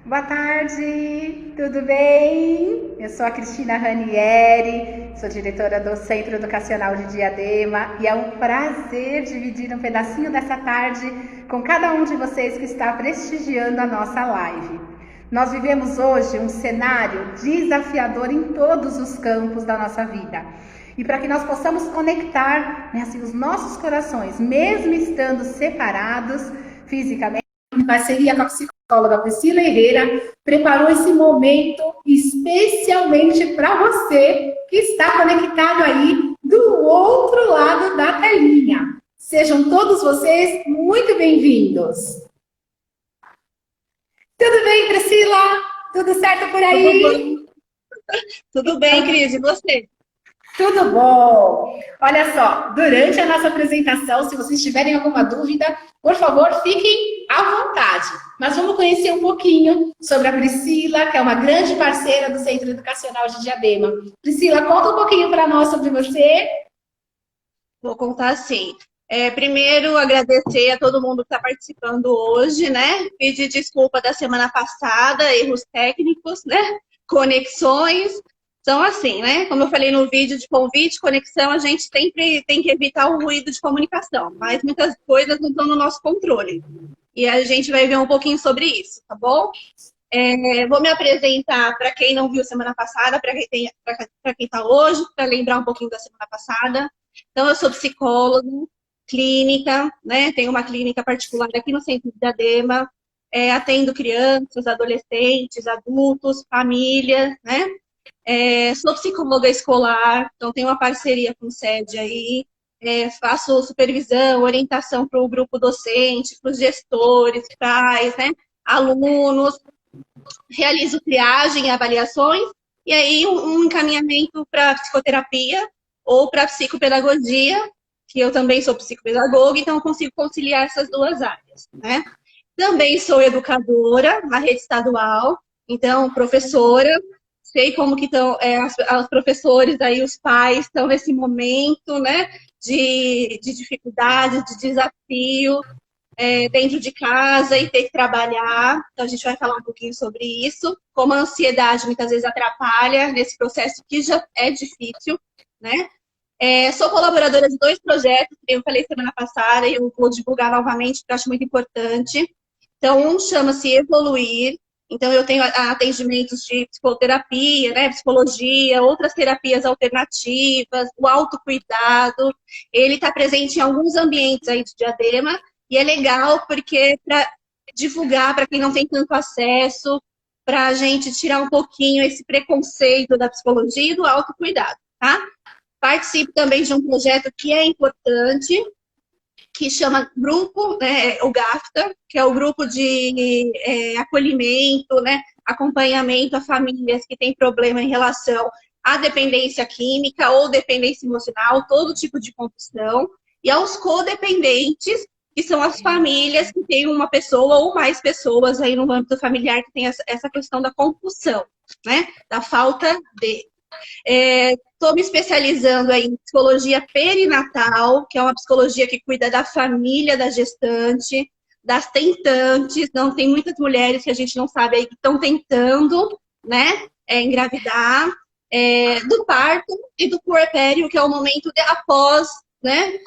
Boa tarde, tudo bem? Eu sou a Cristina Ranieri, sou diretora do Centro Educacional de Diadema e é um prazer dividir um pedacinho dessa tarde com cada um de vocês que está prestigiando a nossa live. Nós vivemos hoje um cenário desafiador em todos os campos da nossa vida. E para que nós possamos conectar, né, assim, os nossos corações, mesmo estando separados fisicamente, em parceria com a psicóloga Priscila Herrera, preparou esse momento especialmente para você que está conectado aí do outro lado da telinha. Sejam todos vocês muito bem-vindos. Tudo bem, Priscila? Tudo certo por Tudo aí? bom? Tudo bem, Cris, e você? Tudo bom! Olha só, durante a nossa apresentação, se vocês tiverem alguma dúvida, por favor, fiquem à vontade. Mas vamos conhecer um pouquinho sobre a Priscila, que é uma grande parceira do Centro Educacional de Diadema. Priscila, conta um pouquinho para nós sobre você. Vou contar sim. Primeiro, agradecer a todo mundo que está participando hoje, né? Pedir desculpa da semana passada, erros técnicos, né? Conexões. Então, assim, né? Como eu falei no vídeo de convite, conexão, a gente sempre tem que evitar o ruído de comunicação, mas muitas coisas não estão no nosso controle. E a gente vai ver um pouquinho sobre isso, tá bom? Vou me apresentar para quem não viu semana passada, para quem está hoje, para lembrar um pouquinho da semana passada. Então, eu sou psicóloga, clínica, né? Tenho uma clínica particular aqui no Centro de Diadema, atendo crianças, adolescentes, adultos, família, né? Sou psicóloga escolar, então tenho uma parceria com o SED aí, faço supervisão, orientação para o grupo docente, para os gestores, pais, né? Alunos, realizo triagem e avaliações, e aí um encaminhamento para psicoterapia ou para psicopedagogia, que eu também sou psicopedagoga, então eu consigo conciliar essas duas áreas, né? Também sou educadora na rede estadual, então professora, sei como que estão os professores aí, os pais estão nesse momento, né, de dificuldade, de desafio, dentro de casa e ter que trabalhar. Então, a gente vai falar um pouquinho sobre isso. Como a ansiedade muitas vezes atrapalha nesse processo que já é difícil, né? Sou colaboradora de dois projetos, que eu falei semana passada, e eu vou divulgar novamente, porque eu acho muito importante. Então, um chama-se Evoluir. Então, eu tenho atendimentos de psicoterapia, né, psicologia, outras terapias alternativas, o autocuidado. Ele está presente em alguns ambientes aí de Diadema, e é legal porque para divulgar para quem não tem tanto acesso, para a gente tirar um pouquinho esse preconceito da psicologia e do autocuidado, tá? Participo também de um projeto que é importante, que chama Grupo, né, o GAFTA, que é o grupo de acolhimento, né, acompanhamento a famílias que têm problema em relação à dependência química ou dependência emocional, todo tipo de compulsão, e aos codependentes, que são as famílias que têm uma pessoa ou mais pessoas aí no âmbito familiar que tem essa questão da compulsão, né, da falta de. Estou me especializando aí em psicologia perinatal, que é uma psicologia que cuida da família da gestante, das tentantes. Não, tem muitas mulheres que a gente não sabe aí que estão tentando, né, engravidar, do parto e do puerpério, que é o momento após, né,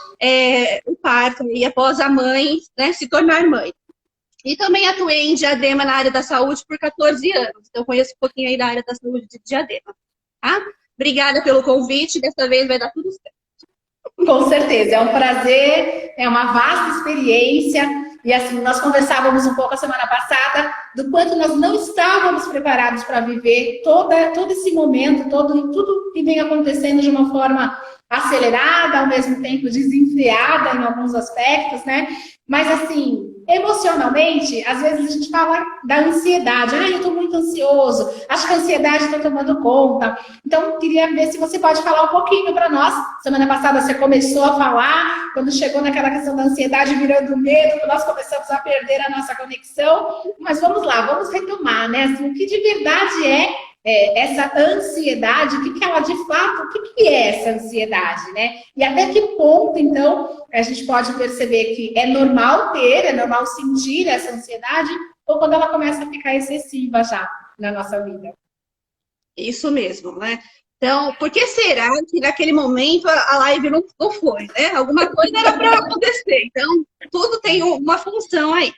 o parto e após a mãe, né, se tornar mãe. E também atuei em Diadema na área da saúde por 14 anos. Então, conheço um pouquinho aí da área da saúde de Diadema. Tá? Obrigada pelo convite, dessa vez vai dar tudo certo. Com certeza, é um prazer, é uma vasta experiência. E assim, nós conversávamos um pouco a semana passada do quanto nós não estávamos preparados para viver todo esse momento, tudo que vem acontecendo de uma forma acelerada, ao mesmo tempo desenfreada em alguns aspectos, né? Mas assim, emocionalmente, às vezes a gente fala da ansiedade. Ah, eu estou muito ansioso, acho que a ansiedade está tomando conta. Então, queria ver se você pode falar um pouquinho para nós. Semana passada você começou a falar, quando chegou naquela questão da ansiedade virando medo, nós começamos a perder a nossa conexão. Mas vamos lá, vamos retomar, né? Assim, o que de verdade essa ansiedade, o que ela de fato, o que é essa ansiedade, né? E até que ponto, então, a gente pode perceber que é normal ter, é normal sentir essa ansiedade, ou quando ela começa a ficar excessiva já na nossa vida. Isso mesmo, né? Então, por que será que naquele momento a live não foi, né? Alguma coisa era para acontecer. Então, tudo tem uma função aí.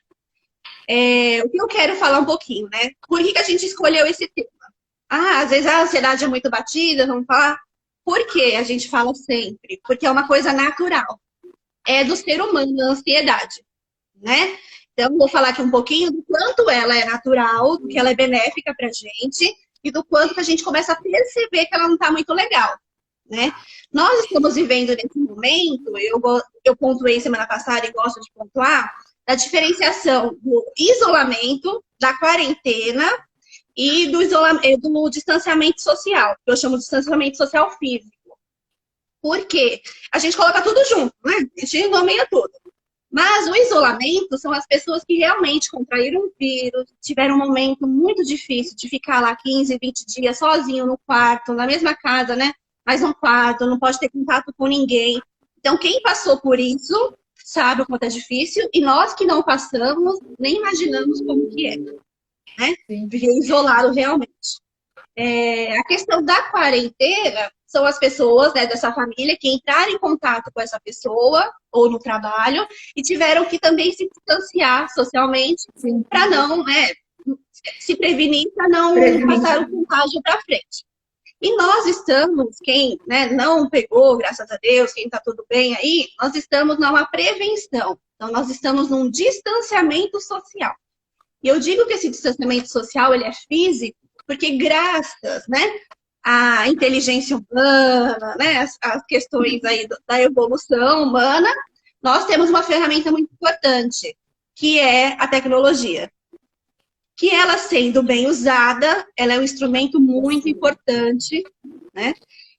O que eu quero falar um pouquinho, né? Por que a gente escolheu esse tema? Às vezes a ansiedade é muito batida, vamos falar. Por que a gente fala sempre? Porque é uma coisa natural. É do ser humano a ansiedade, né? Então, vou falar aqui um pouquinho do quanto ela é natural, do que ela é benéfica pra gente e do quanto que a gente começa a perceber que ela não tá muito legal, né? Nós estamos vivendo nesse momento, eu pontuei semana passada e gosto de pontuar, da diferenciação do isolamento, da quarentena e do distanciamento social, que eu chamo de distanciamento social físico. Por quê? A gente coloca tudo junto, né? A gente nomeia tudo. Mas o isolamento são as pessoas que realmente contraíram o vírus, tiveram um momento muito difícil de ficar lá 15, 20 dias sozinho no quarto, na mesma casa, né? Mas no quarto, não pode ter contato com ninguém. Então, quem passou por isso sabe o quanto é difícil, e nós que não passamos, nem imaginamos como que é, né? Viver isolado realmente. A questão da quarentena são as pessoas, né, dessa família que entraram em contato com essa pessoa ou no trabalho e tiveram que também se distanciar socialmente para não, né, se prevenir, para não passar o contágio para frente. E nós estamos, quem, né, não pegou, graças a Deus, quem está tudo bem aí, nós estamos numa prevenção. Então, nós estamos num distanciamento social. E eu digo que esse distanciamento social ele é físico, porque graças, né, à inteligência humana, né, as questões aí da evolução humana, nós temos uma ferramenta muito importante, que é a tecnologia. Que ela sendo bem usada, ela é um instrumento muito importante, né,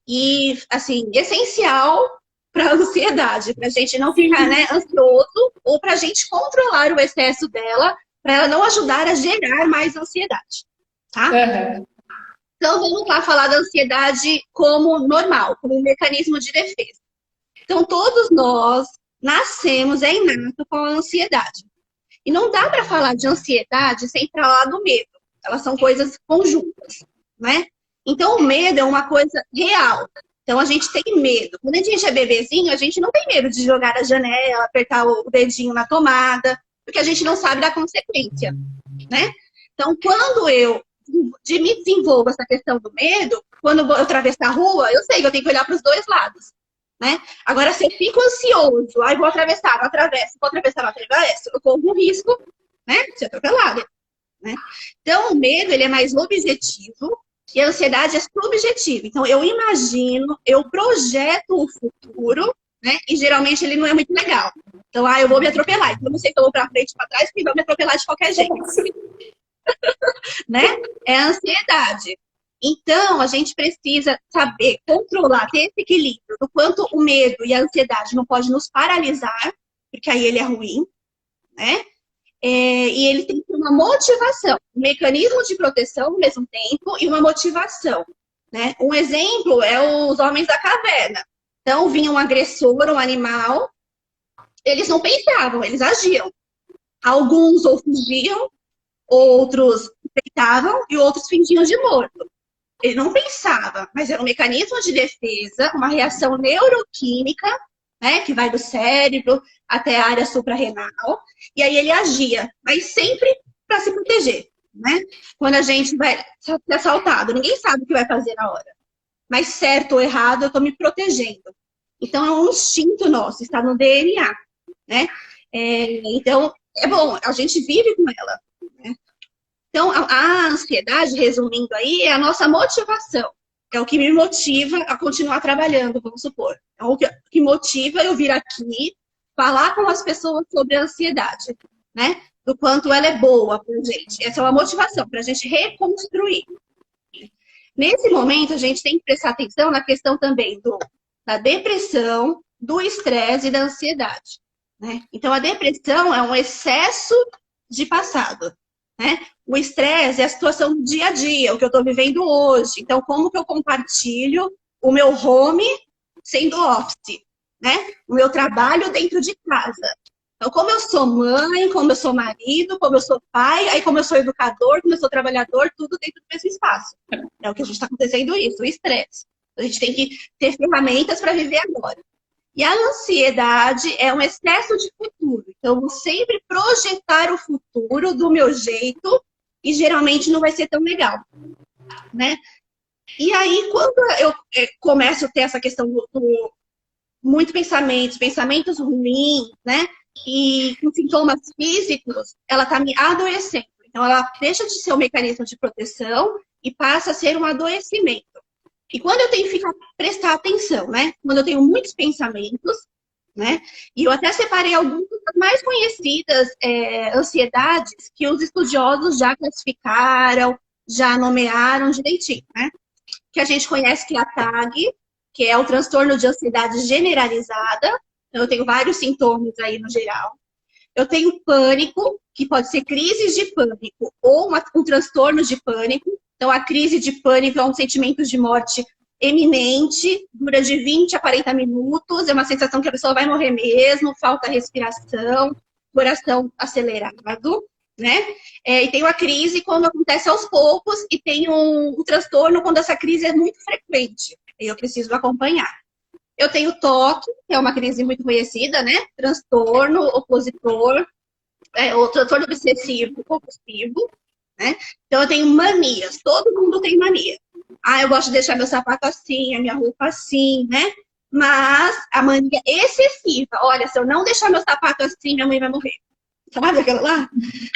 e, assim, essencial para a ansiedade, para a gente não ficar, né, ansioso, ou para a gente controlar o excesso dela, para ela não ajudar a gerar mais ansiedade. Tá? Uhum. Então, vamos lá falar da ansiedade como normal, como um mecanismo de defesa. Então, todos nós nascemos, é inato com a ansiedade. E não dá para falar de ansiedade sem falar do medo. Elas são coisas conjuntas, né? Então, o medo é uma coisa real. Então, a gente tem medo. Quando a gente é bebezinho, a gente não tem medo de jogar a janela, apertar o dedinho na tomada, porque a gente não sabe da consequência, né? Então, quando eu me desenvolvo essa questão do medo, quando eu atravessar a rua, eu sei que eu tenho que olhar para os dois lados, né? Agora, se eu fico ansioso, vou atravessar, não atravesso, vou atravessar, não atravesso, eu corro um risco, né, de ser atropelado, né? Então, o medo, ele é mais objetivo e a ansiedade é subjetiva. Então, eu imagino, eu projeto o futuro, né, e geralmente ele não é muito legal. Então, eu vou me atropelar. Então, eu não sei se eu vou para frente, para trás, porque vão me atropelar de qualquer jeito. Né? É a ansiedade. Então, a gente precisa saber controlar, ter esse equilíbrio do quanto o medo e a ansiedade não pode nos paralisar, porque aí ele é ruim, né? E ele tem que ter uma motivação, um mecanismo de proteção ao mesmo tempo e uma motivação, né? Um exemplo é os homens da caverna. Então, vinha um agressor, um animal, eles não pensavam, eles agiam. Alguns ou fugiam, outros deitavam e outros fingiam de morto. Ele não pensava, mas era um mecanismo de defesa, uma reação neuroquímica, né, que vai do cérebro até a área suprarrenal, e aí ele agia, mas sempre para se proteger, né? Quando a gente vai ser assaltado, ninguém sabe o que vai fazer na hora. Mas certo ou errado, eu estou me protegendo. Então é um instinto nosso, está no DNA, né? Então, é bom, a gente vive com ela. Então, a ansiedade, resumindo aí, é a nossa motivação. É o que me motiva a continuar trabalhando, vamos supor. É o que motiva eu vir aqui falar com as pessoas sobre a ansiedade, né? Do quanto ela é boa pra gente. Essa é uma motivação para a gente reconstruir. Nesse momento, a gente tem que prestar atenção na questão também da depressão, do estresse e da ansiedade, né? Então, a depressão é um excesso de passado, né? O estresse é a situação do dia a dia, o que eu estou vivendo hoje. Então, como que eu compartilho o meu home sendo office, né? O meu trabalho dentro de casa. Então, como eu sou mãe, como eu sou marido, como eu sou pai, aí como eu sou educador, como eu sou trabalhador, tudo dentro do mesmo espaço. É o que a gente está acontecendo isso, o estresse. A gente tem que ter ferramentas para viver agora. E a ansiedade é um excesso de futuro. Então, eu vou sempre projetar o futuro do meu jeito e geralmente não vai ser tão legal, né? E aí, quando eu começo a ter essa questão do muito pensamentos ruins, né? E com sintomas físicos, ela está me adoecendo. Então, ela deixa de ser um mecanismo de proteção e passa a ser um adoecimento. E quando eu tenho que prestar atenção, né? Quando eu tenho muitos pensamentos, né? E eu até separei algumas das mais conhecidas ansiedades que os estudiosos já classificaram, já nomearam direitinho, né? Que a gente conhece que é a TAG, que é o transtorno de ansiedade generalizada. Então, eu tenho vários sintomas aí no geral. Eu tenho pânico, que pode ser crises de pânico ou um transtorno de pânico. Então, a crise de pânico é um sentimento de morte eminente, dura de 20 a 40 minutos, é uma sensação que a pessoa vai morrer mesmo, falta respiração, coração acelerado, né? E tem uma crise quando acontece aos poucos e tem um transtorno quando essa crise é muito frequente. E eu preciso acompanhar. Eu tenho TOC, que é uma crise muito conhecida, né? Transtorno opositor, ou transtorno obsessivo compulsivo, né? Então eu tenho manias, todo mundo tem mania. Eu gosto de deixar meu sapato assim, a minha roupa assim, né? Mas a mania excessiva, olha, se eu não deixar meu sapato assim, minha mãe vai morrer. Sabe aquela lá?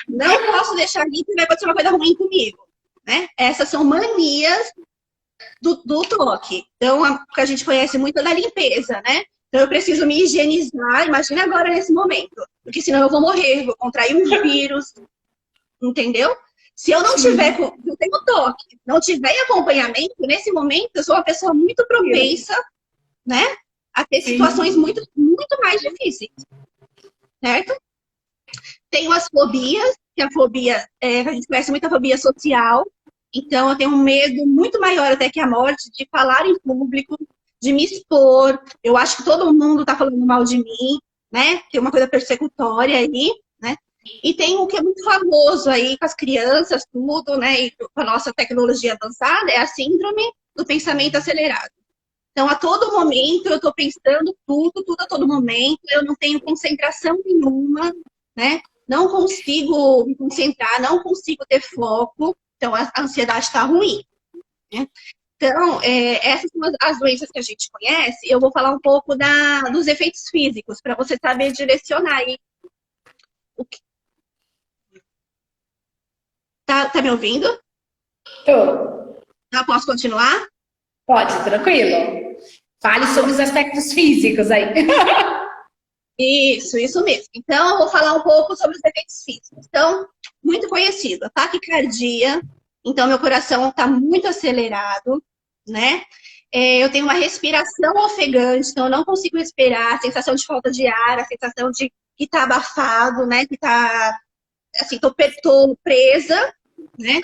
Não posso deixar limpo e vai acontecer uma coisa ruim comigo, né? Essas são manias do TOC. Então, o que a gente conhece muito é da limpeza, né? Então, eu preciso me higienizar, imagina agora nesse momento, porque senão eu vou morrer, vou contrair um vírus, entendeu? Se eu não tiver, eu tenho TOC, não tiver acompanhamento, nesse momento, eu sou uma pessoa muito propensa, né? A ter situações muito, muito mais difíceis, certo? Tenho as fobias, que a fobia, a gente conhece muito a fobia social. Então, eu tenho um medo muito maior até que a morte de falar em público, de me expor. Eu acho que todo mundo está falando mal de mim, né? Tem uma coisa persecutória aí, né? E tem o que é muito famoso aí com as crianças, tudo, né? E com a nossa tecnologia avançada, é a síndrome do pensamento acelerado. Então, a todo momento, eu estou pensando tudo a todo momento. Eu não tenho concentração nenhuma, né? Não consigo me concentrar, não consigo ter foco. Então, a ansiedade está ruim, né? Então, essas são as doenças que a gente conhece. Eu vou falar um pouco dos efeitos físicos, para você saber direcionar aí. Tá me ouvindo? Tô. Posso continuar? Pode, tranquilo. Fale sobre os aspectos físicos aí. Isso mesmo. Então, eu vou falar um pouco sobre os efeitos físicos. Então, muito conhecido, taquicardia. Então, meu coração está muito acelerado, né? Eu tenho uma respiração ofegante, então eu não consigo respirar, a sensação de falta de ar, a sensação de que está abafado, né? Que está, assim, tô presa, né?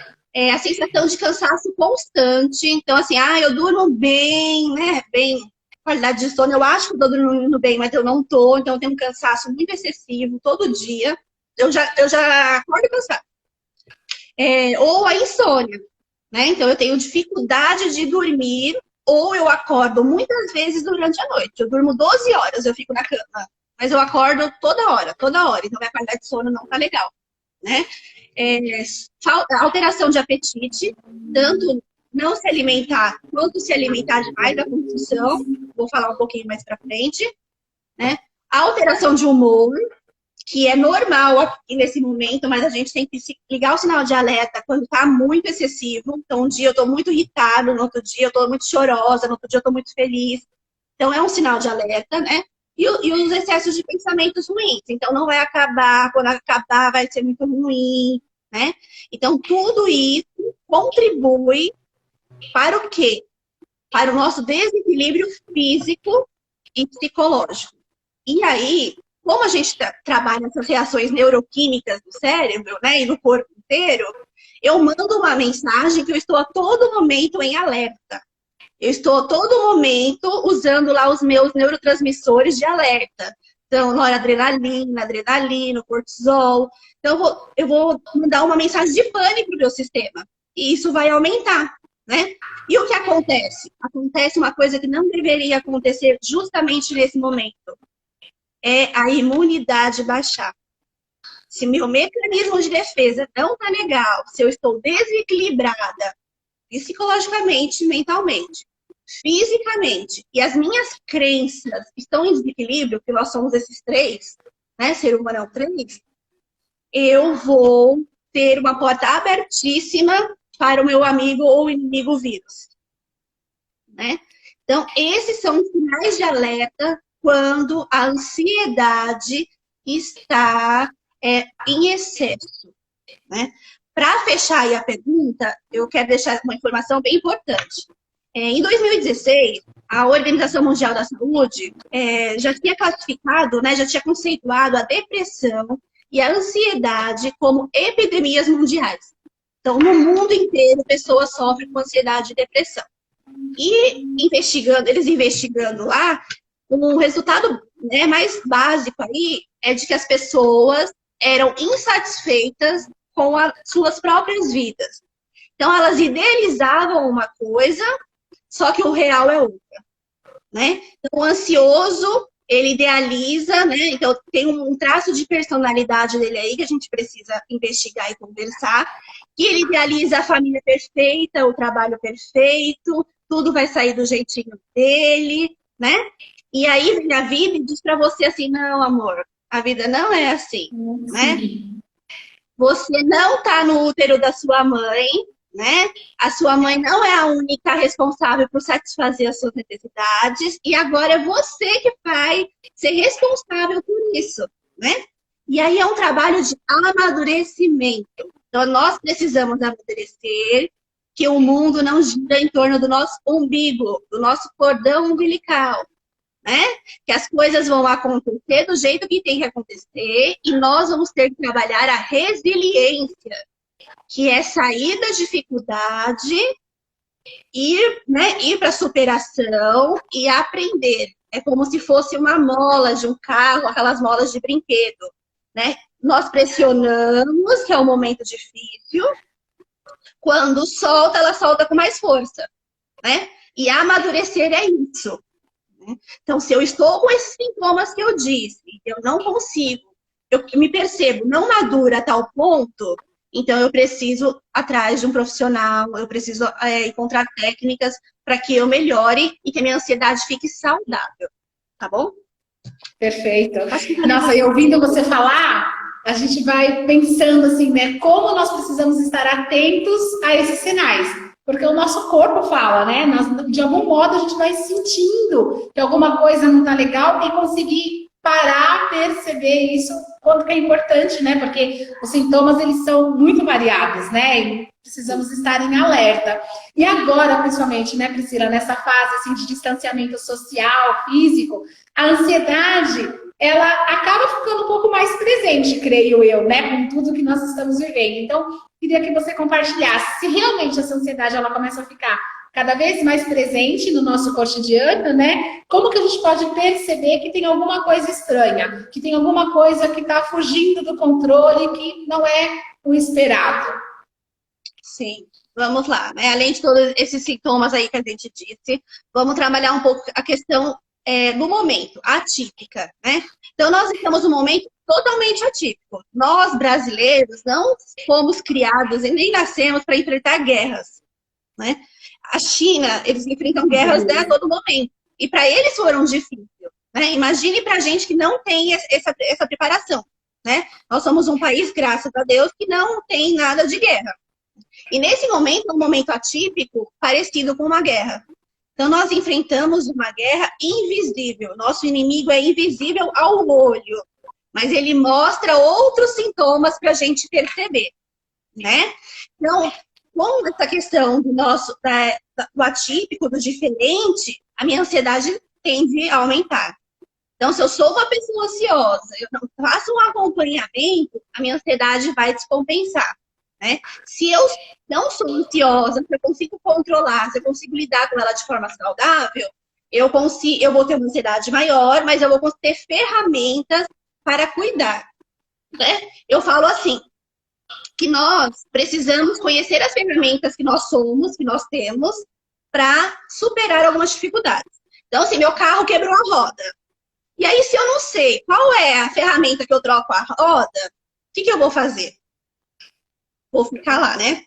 A sensação de cansaço constante. Então, assim, eu durmo bem, né? Bem, qualidade de sono, eu acho que eu tô dormindo bem, mas eu não tô, então eu tenho um cansaço muito excessivo todo dia. Eu já acordo cansado. Ou a insônia, né? Então eu tenho dificuldade de dormir, ou eu acordo muitas vezes durante a noite. Eu durmo 12 horas, eu fico na cama, mas eu acordo toda hora. Então minha qualidade de sono não tá legal, né? Alteração de apetite, tanto não se alimentar quanto se alimentar demais da compulsão, vou falar um pouquinho mais pra frente, né? Alteração de humor, que é normal aqui nesse momento, mas a gente tem que ligar o sinal de alerta quando está muito excessivo. Então, um dia eu estou muito irritada, no outro dia eu estou muito chorosa, no outro dia eu estou muito feliz. Então, é um sinal de alerta, né? E os excessos de pensamentos ruins. Então, não vai acabar, quando acabar vai ser muito ruim, né? Então, tudo isso contribui para o quê? Para o nosso desequilíbrio físico e psicológico. E aí, como a gente trabalha essas reações neuroquímicas do cérebro, né, e no corpo inteiro, eu mando uma mensagem que eu estou a todo momento em alerta. Eu estou a todo momento usando lá os meus neurotransmissores de alerta. Então, noradrenalina, adrenalina, cortisol. Então, eu vou mandar uma mensagem de pânico para o meu sistema. E isso vai aumentar, né? E o que acontece? Acontece uma coisa que não deveria acontecer justamente nesse momento. É a imunidade baixar. Se meu mecanismo de defesa não está legal, se eu estou desequilibrada psicologicamente, mentalmente, fisicamente, e as minhas crenças estão em desequilíbrio, que nós somos esses três, né? Ser humano é o três, eu vou ter uma porta abertíssima para o meu amigo ou inimigo vírus, né? Então, esses são os sinais de alerta quando a ansiedade está em excesso, né? Para fechar aí a pergunta, eu quero deixar uma informação bem importante. Em 2016, a Organização Mundial da Saúde já tinha classificado, né, já tinha conceituado a depressão e a ansiedade como epidemias mundiais. Então, no mundo inteiro, pessoas sofrem com ansiedade e depressão. E eles investigando lá, um resultado, né, mais básico aí é de que as pessoas eram insatisfeitas com as suas próprias vidas. Então, elas idealizavam uma coisa, só que o real é outra, né? Então, o ansioso, ele idealiza, né? Então, tem um traço de personalidade dele aí que a gente precisa investigar e conversar, que ele idealiza a família perfeita, o trabalho perfeito, tudo vai sair do jeitinho dele, né? E aí vem a vida e diz para você assim, não, amor, a vida não é assim, né? Você não está no útero da sua mãe, né? A sua mãe não é a única responsável por satisfazer as suas necessidades e agora é você que vai ser responsável por isso, né? E aí é um trabalho de amadurecimento. Então, nós precisamos amadurecer que o mundo não gira em torno do nosso umbigo, do nosso cordão umbilical, né? Que as coisas vão acontecer do jeito que tem que acontecer e nós vamos ter que trabalhar a resiliência, que é sair da dificuldade, ir para a superação e aprender. É como se fosse uma mola de um carro, aquelas molas de brinquedo, né? Nós pressionamos, que é um momento difícil. Quando solta, ela solta com mais força, né? E amadurecer é isso. Então, se eu estou com esses sintomas que eu disse, eu não consigo, eu me percebo não madura a tal ponto, então eu preciso atrás de um profissional, eu preciso encontrar técnicas para que eu melhore e que a minha ansiedade fique saudável, tá bom? Perfeito. Nossa, e ouvindo você falar, a gente vai pensando assim, né? Como nós precisamos estar atentos a esses sinais. Porque o nosso corpo fala, né? Nós, de algum modo, a gente vai sentindo que alguma coisa não tá legal e conseguir parar, perceber isso, quanto que é importante, né? Porque os sintomas, eles são muito variados, né? E precisamos estar em alerta. E agora, principalmente, né, Priscila, nessa fase assim, de distanciamento social, físico, a ansiedade, ela acaba ficando um pouco mais presente, creio eu, né? Com tudo que nós estamos vivendo. Então, queria que você compartilhasse se realmente essa ansiedade ela começa a ficar cada vez mais presente no nosso cotidiano, né? Como que a gente pode perceber que tem alguma coisa estranha, que tem alguma coisa que está fugindo do controle, que não é o esperado? Sim, vamos lá, né? Além de todos esses sintomas aí que a gente disse, vamos trabalhar um pouco a questão do momento, atípica, né? Então, nós estamos num momento totalmente atípico. Nós, brasileiros, não fomos criados e nem nascemos para enfrentar guerras, né? A China, eles enfrentam guerras, né, a todo momento. E para eles foram difíceis, né? Imagine para a gente que não tem essa preparação, né? Nós somos um país, graças a Deus, que não tem nada de guerra. E nesse momento, um momento atípico, parecido com uma guerra. Então, nós enfrentamos uma guerra invisível. Nosso inimigo é invisível ao olho, mas ele mostra outros sintomas para a gente perceber, né? Então, com essa questão do atípico, do diferente, a minha ansiedade tende a aumentar. Então, se eu sou uma pessoa ansiosa, eu não faço um acompanhamento, a minha ansiedade vai descompensar, né? Se eu não sou ansiosa, se eu consigo controlar, se eu consigo lidar com ela de forma saudável, eu vou ter uma ansiedade maior, mas eu vou ter ferramentas para cuidar, né? Eu falo assim, que nós precisamos conhecer as ferramentas que nós somos, que nós temos, para superar algumas dificuldades. Então, se meu carro quebrou a roda, e aí se eu não sei qual é a ferramenta que eu troco a roda, o que eu vou fazer? Vou ficar lá, né?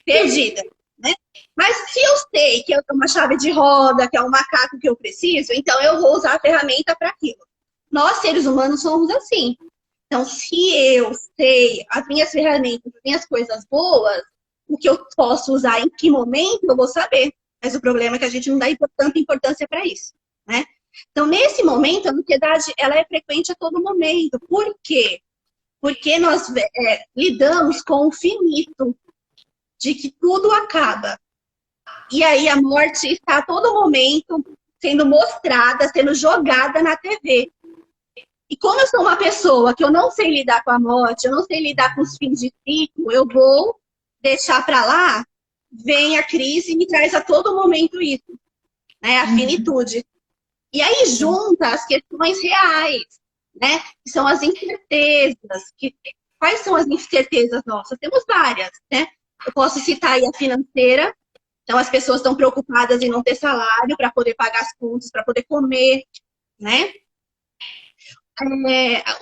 Perdida, né? Mas se eu sei que é uma chave de roda, que é um macaco que eu preciso, então eu vou usar a ferramenta para aquilo. Nós, seres humanos, somos assim. Então, se eu sei as minhas ferramentas, as minhas coisas boas, o que eu posso usar em que momento, eu vou saber. Mas o problema é que a gente não dá tanta importância para isso, né? Então, nesse momento, a ansiedade, ela é frequente a todo momento. Por quê? Porque nós lidamos com o finito, de que tudo acaba. E aí a morte está a todo momento sendo mostrada, sendo jogada na TV. E como eu sou uma pessoa que eu não sei lidar com a morte, eu não sei lidar com os fins de ciclo, eu vou deixar para lá, vem a crise e me traz a todo momento isso, né? A finitude. E aí junta as questões reais, né? Que são as incertezas. Quais são as incertezas nossas? Temos várias, né? Eu posso citar aí a financeira. Então, as pessoas estão preocupadas em não ter salário para poder pagar as contas, para poder comer, né?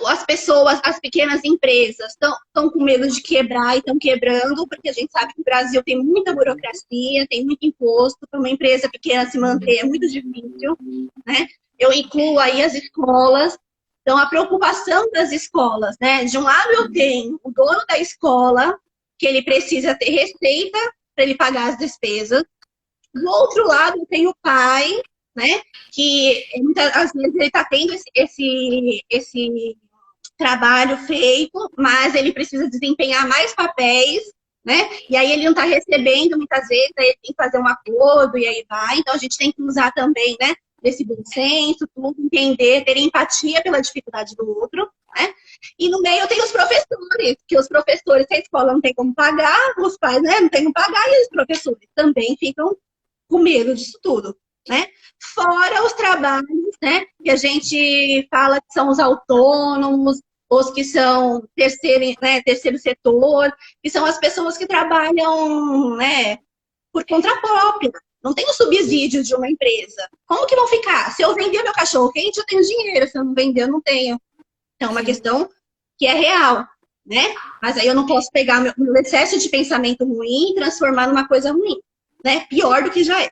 As pessoas, as pequenas empresas estão com medo de quebrar e estão quebrando, porque a gente sabe que o Brasil tem muita burocracia, tem muito imposto, para uma empresa pequena se manter é muito difícil, né? Eu incluo aí as escolas. Então, a preocupação das escolas, né? De um lado eu tenho o dono da escola, que ele precisa ter receita para ele pagar as despesas. Do outro lado eu tenho o pai, né? Que muitas vezes ele está tendo esse trabalho feito, mas ele precisa desempenhar mais papéis, né? E aí ele não está recebendo muitas vezes, aí ele tem que fazer um acordo e aí vai. Então a gente tem que usar também, né? Desse bom senso, tudo, entender, ter empatia pela dificuldade do outro, né? E no meio eu tenho os professores, que os professores, se a escola não tem como pagar, os pais, né, não tem como pagar, e os professores também ficam com medo disso tudo, né? Fora os trabalhos, né, que a gente fala que são os autônomos, os que são terceiro setor, que são as pessoas que trabalham, né, por conta própria. Não tem o subsídio de uma empresa. Como que vão ficar? Se eu vender meu cachorro quente, eu tenho dinheiro. Se eu não vender, eu não tenho. Então, é uma questão que é real, né? Mas aí eu não posso pegar meu excesso de pensamento ruim e transformar numa coisa ruim, né? Pior do que já é.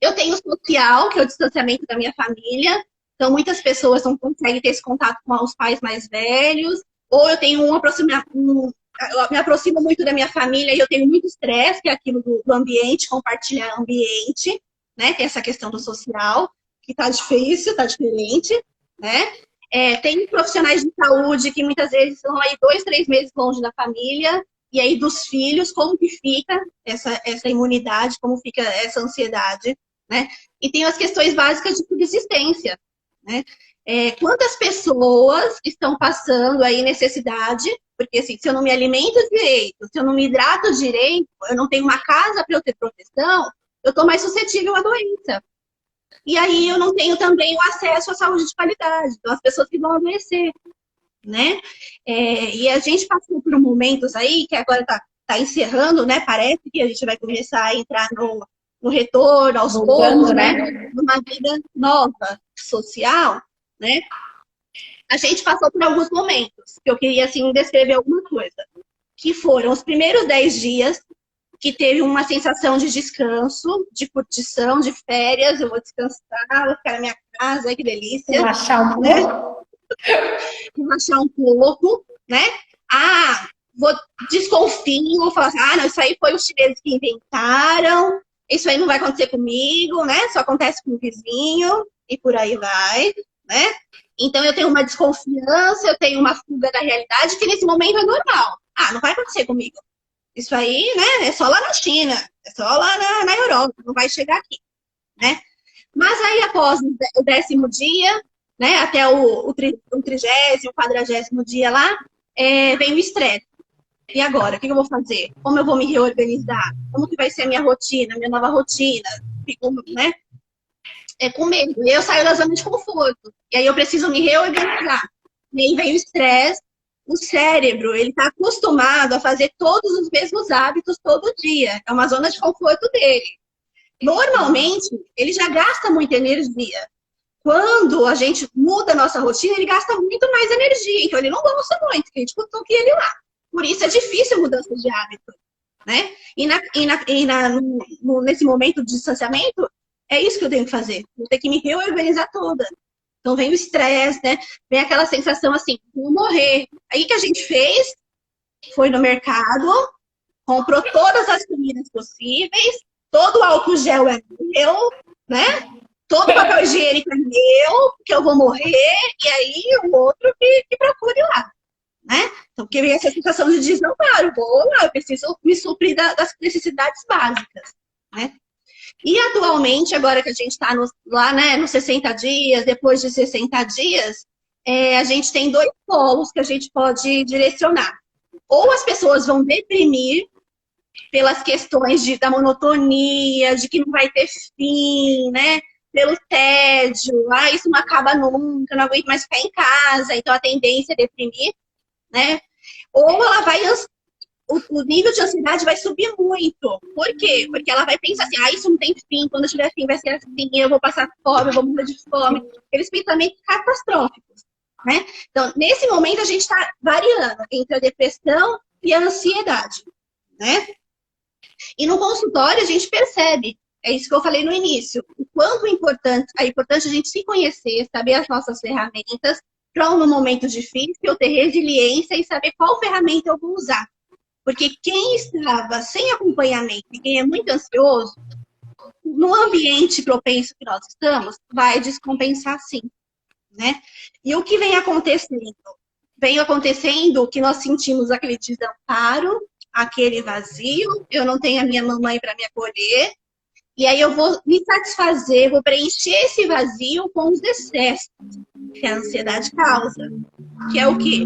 Eu tenho o social, que é o distanciamento da minha família. Então, muitas pessoas não conseguem ter esse contato com os pais mais velhos. Ou eu tenho eu me aproximo muito da minha família e eu tenho muito estresse, que é aquilo do ambiente, compartilhar ambiente, né? Tem essa questão do social, que tá difícil, tá diferente, né? Tem profissionais de saúde que muitas vezes estão aí 2, 3 meses longe da família, e aí dos filhos, como que fica essa imunidade, como fica essa ansiedade, né? E tem as questões básicas de subsistência, né? Quantas pessoas estão passando aí necessidade, porque assim, se eu não me alimento direito, se eu não me hidrato direito, eu não tenho uma casa para eu ter proteção, eu estou mais suscetível à doença. E aí eu não tenho também o acesso à saúde de qualidade, então as pessoas que vão adoecer, né? E a gente passou por momentos aí, que agora tá encerrando, né? Parece que a gente vai começar a entrar no retorno aos poucos, né? Numa vida nova, social, né? A gente passou por alguns momentos que eu queria, assim, descrever alguma coisa. Que foram os primeiros 10 dias que teve uma sensação de descanso, de curtição, de férias. Eu vou descansar, vou ficar na minha casa, ai, que delícia. Relaxar um pouco. Relaxar um pouco, né? Desconfio, vou falar assim, não, isso aí foi os chineses que inventaram, isso aí não vai acontecer comigo, né? Só acontece com o vizinho, e por aí vai, né? Então, eu tenho uma desconfiança, eu tenho uma fuga da realidade, que nesse momento é normal. Não vai acontecer comigo. Isso aí, né, é só lá na China, é só lá na Europa, não vai chegar aqui, né? Mas aí, após o 10º dia, né, até o 30º, 40º dia lá, vem o estresse. E agora, o que eu vou fazer? Como eu vou me reorganizar? Como que vai ser a minha rotina, minha nova rotina? Né? com medo. E eu saio da zona de conforto. E aí eu preciso me reorganizar. E aí vem o estresse. O cérebro, ele está acostumado a fazer todos os mesmos hábitos todo dia. É uma zona de conforto dele. Normalmente, ele já gasta muita energia. Quando a gente muda a nossa rotina, ele gasta muito mais energia. Então, ele não gosta muito que a gente cutuque ele lá. Por isso, é difícil a mudança de hábito. Né? Nesse momento de distanciamento, é isso que eu tenho que fazer. Eu tenho que me reorganizar toda. Então, vem o estresse, né? Vem aquela sensação assim, vou morrer. Aí, o que a gente fez? Foi no mercado, comprou todas as comidas possíveis, todo o álcool gel é meu, né? Todo o papel higiênico é meu, que eu vou morrer, e aí o outro que procure lá, né? Então, porque vem essa sensação de desamparo, vou lá, eu preciso me suprir das necessidades básicas, né? E atualmente, agora que a gente está lá, né, nos 60 dias, depois de 60 dias, a gente tem 2 polos que a gente pode direcionar. Ou as pessoas vão deprimir pelas questões da monotonia, de que não vai ter fim, né? Pelo tédio, isso não acaba nunca, não aguento mais ficar em casa, então a tendência é deprimir, né? Ou ela vai, o nível de ansiedade vai subir muito. Por quê? Porque ela vai pensar assim, isso não tem fim, quando eu tiver fim vai ser assim, eu vou passar fome, eu vou morrer de fome. Aqueles pensamentos catastróficos, né? Então, nesse momento a gente está variando entre a depressão e a ansiedade, né? E no consultório a gente percebe, é isso que eu falei no início, o quanto é importante a gente se conhecer, saber as nossas ferramentas, para um momento difícil eu ter resiliência e saber qual ferramenta eu vou usar. Porque quem estava sem acompanhamento e quem é muito ansioso, no ambiente propenso que nós estamos, vai descompensar sim, né? E o que vem acontecendo? Vem acontecendo que nós sentimos aquele desamparo, aquele vazio, eu não tenho a minha mamãe para me acolher, e aí eu vou me satisfazer, vou preencher esse vazio com os excessos que a ansiedade causa. Que é o quê?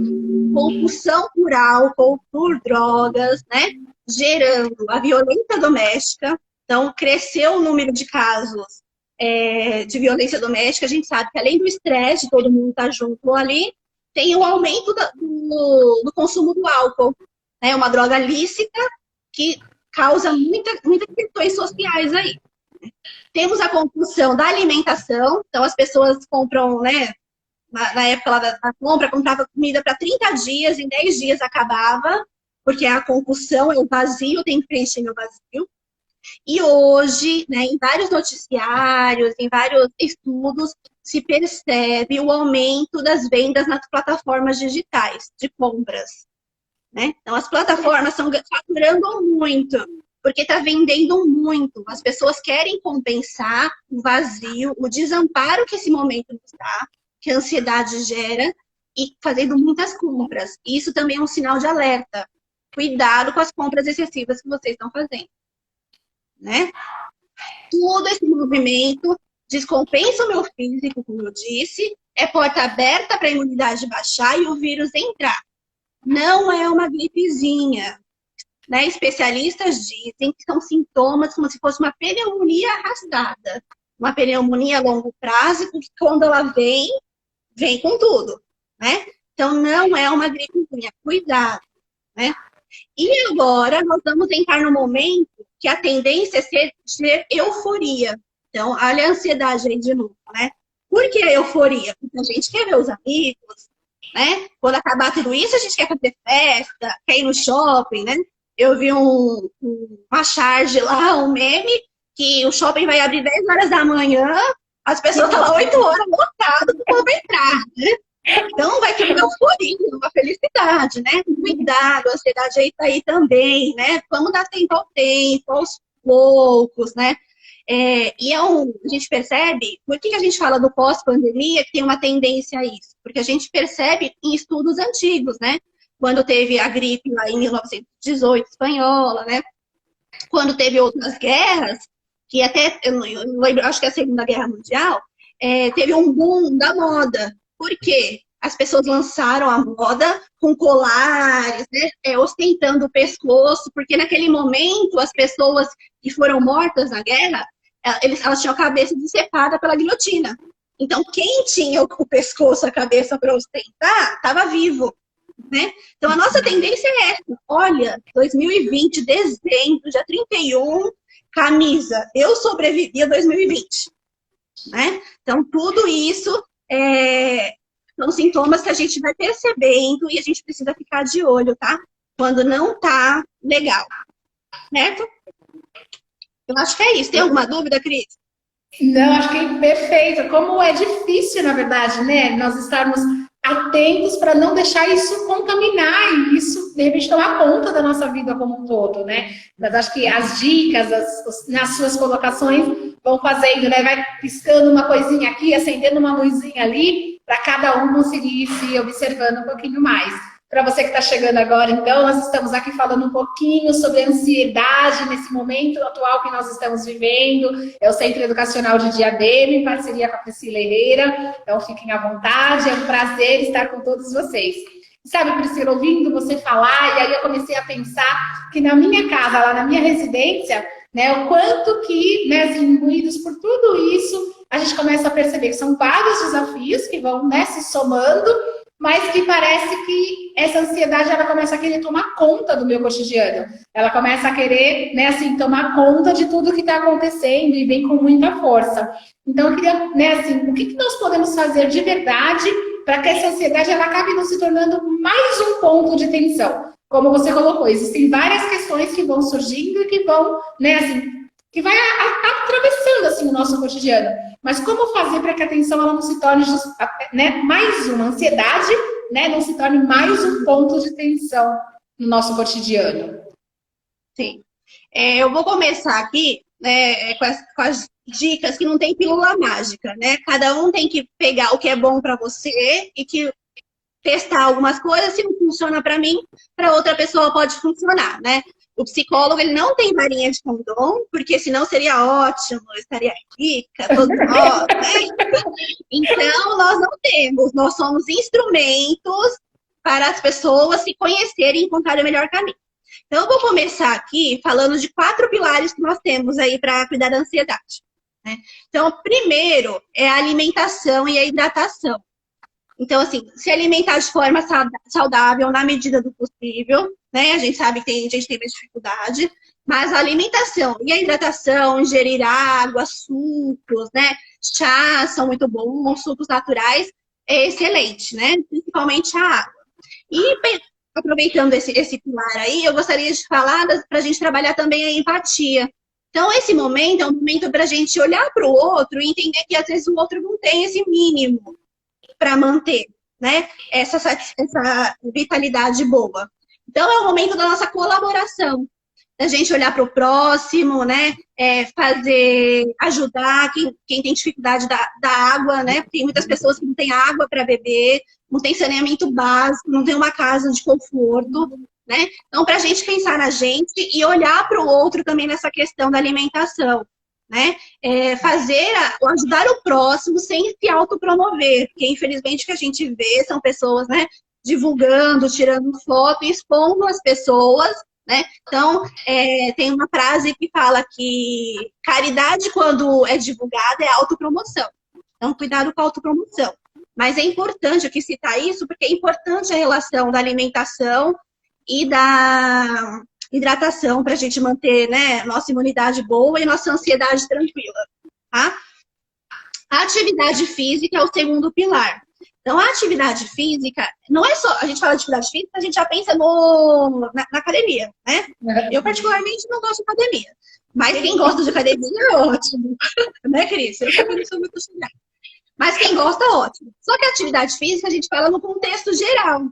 Compulsão por álcool, por drogas, né? Gerando a violência doméstica. Então, cresceu o número de casos de violência doméstica. A gente sabe que além do estresse de todo mundo estar junto ali, tem o aumento do consumo do álcool. É uma droga lícita que causa muitas questões sociais aí. Temos a compulsão da alimentação. Então, as pessoas compram, né? Na época lá da compra, comprava comida para 30 dias, em 10 dias acabava, porque a compulsão é o vazio, tem que preencher meu vazio. E hoje, né, em vários noticiários, em vários estudos, se percebe o aumento das vendas nas plataformas digitais de compras. Né? Então, as plataformas estão faturando muito, porque está vendendo muito. As pessoas querem compensar o vazio, o desamparo que esse momento nos dá, que a ansiedade gera, e fazendo muitas compras. Isso também é um sinal de alerta. Cuidado com as compras excessivas que vocês estão fazendo. Né? Todo esse movimento descompensa o meu físico, como eu disse, é porta aberta para a imunidade baixar e o vírus entrar. Não é uma gripezinha. Né? Especialistas dizem que são sintomas como se fosse uma pneumonia arrastada. Uma pneumonia a longo prazo, que quando ela vem com tudo. Né? Então, não é uma gripezinha. Cuidado. Né? E agora, nós vamos entrar no momento que a tendência é ser euforia. Então, olha a ansiedade aí de novo. Né? Por que a euforia? Porque a gente quer ver os amigos, né? Quando acabar tudo isso, a gente quer fazer festa, quer ir no shopping, né? Eu vi uma charge lá, um meme, que o shopping vai abrir 10 horas da manhã, as pessoas estão lá 8 horas lotadas para poder entrar, né? Então vai ter uma euforia, uma felicidade, né? Cuidado, a ansiedade aí tá aí também, né? Vamos dar tempo ao tempo, aos poucos, né? A gente percebe, por que a gente fala do pós-pandemia que tem uma tendência a isso? Porque a gente percebe em estudos antigos, né? Quando teve a gripe lá em 1918 espanhola, né? Quando teve outras guerras, que até, eu não lembro, acho que é a Segunda Guerra Mundial, teve um boom da moda. Por quê? As pessoas lançaram a moda com colares, né? Ostentando o pescoço, porque naquele momento as pessoas que foram mortas na guerra elas tinham a cabeça decepada pela guilhotina. Então, quem tinha o pescoço, a cabeça para ostentar, estava vivo, né? Então, a nossa tendência é essa. Olha, 2020, dezembro, dia 31, camisa. Eu sobrevivi a 2020, né? Então, tudo isso são sintomas que a gente vai percebendo e a gente precisa ficar de olho, tá? Quando não tá legal, certo? Eu acho que é isso. Tem alguma dúvida, Cris? Não, acho que é perfeito. Como é difícil, na verdade, né? Nós estarmos atentos para não deixar isso contaminar e isso, de repente, tomar conta da nossa vida como um todo, né? Mas acho que as dicas, nas suas colocações, vão fazendo, né? Vai piscando uma coisinha aqui, acendendo uma luzinha ali, para cada um conseguir se observando um pouquinho mais. Para você que está chegando agora, então, nós estamos aqui falando um pouquinho sobre ansiedade nesse momento atual que nós estamos vivendo. É o Centro Educacional de Diadema, em parceria com a Priscila Herrera. Então, fiquem à vontade, é um prazer estar com todos vocês. Sabe, Priscila, ouvindo você falar, e aí eu comecei a pensar que na minha casa, lá na minha residência, né, o quanto que, né, assim, imbuídos por tudo isso, a gente começa a perceber que são vários desafios que vão, né, se somando, mas que parece que essa ansiedade ela começa a querer tomar conta do meu cotidiano. Ela começa a querer, né, assim, tomar conta de tudo que está acontecendo e vem com muita força. Então, eu queria, né, assim, o que nós podemos fazer de verdade para que essa ansiedade ela acabe não se tornando mais um ponto de tensão? Como você colocou, existem várias questões que vão surgindo e que vão, né, assim, que vai atravessando assim o nosso cotidiano. Mas como fazer para que a atenção ela não se torne né, mais uma ansiedade, né, não se torne mais um ponto de tensão no nosso cotidiano? Sim. Eu vou começar aqui, né, com as dicas que não tem pílula mágica, né? Cada um tem que pegar o que é bom para você e que testar algumas coisas, se não funciona para mim, para outra pessoa pode funcionar, né? O psicólogo, ele não tem varinha de condom, porque senão seria ótimo, estaria rica, todos nós, né? Então, nós não temos, nós somos instrumentos para as pessoas se conhecerem e encontrarem o melhor caminho. Então, eu vou começar aqui falando de 4 pilares que nós temos aí para cuidar da ansiedade, né? Então, primeiro é a alimentação e a hidratação. Então, assim, se alimentar de forma saudável na medida do possível, né? A gente sabe que tem gente que tem mais dificuldade, mas a alimentação e a hidratação, ingerir água, sucos, né? Chás são muito bons, sucos naturais, é excelente, né? Principalmente a água. E aproveitando esse pilar aí, eu gostaria de falar para a gente trabalhar também a empatia. Então, esse momento é um momento para a gente olhar para o outro e entender que às vezes o outro não tem esse mínimo para manter, né, essa vitalidade boa. Então, é o momento da nossa colaboração, da gente olhar para o próximo, né, ajudar quem tem dificuldade da água, né, tem muitas pessoas que não têm água para beber, não tem saneamento básico, não tem uma casa de conforto, né. Então, para a gente pensar na gente e olhar para o outro também nessa questão da alimentação, né? Ajudar o próximo sem se autopromover, porque infelizmente o que a gente vê são pessoas, né, divulgando, tirando foto e expondo as pessoas, né? Então, tem uma frase que fala que caridade, quando é divulgada, é autopromoção. Então, cuidado com a autopromoção. Mas é importante aqui citar isso, porque é importante a relação da alimentação e da hidratação para a gente manter, né, nossa imunidade boa e nossa ansiedade tranquila, tá? A atividade física é o segundo pilar. Então, a atividade física, não é só, a gente fala de atividade física, a gente já pensa na academia, né? Eu, particularmente, não gosto de academia. Mas quem gosta de academia é ótimo. Né, Cris? Eu também não sou muito chegada. Mas quem gosta, ótimo. Só que a atividade física, a gente fala no contexto geral.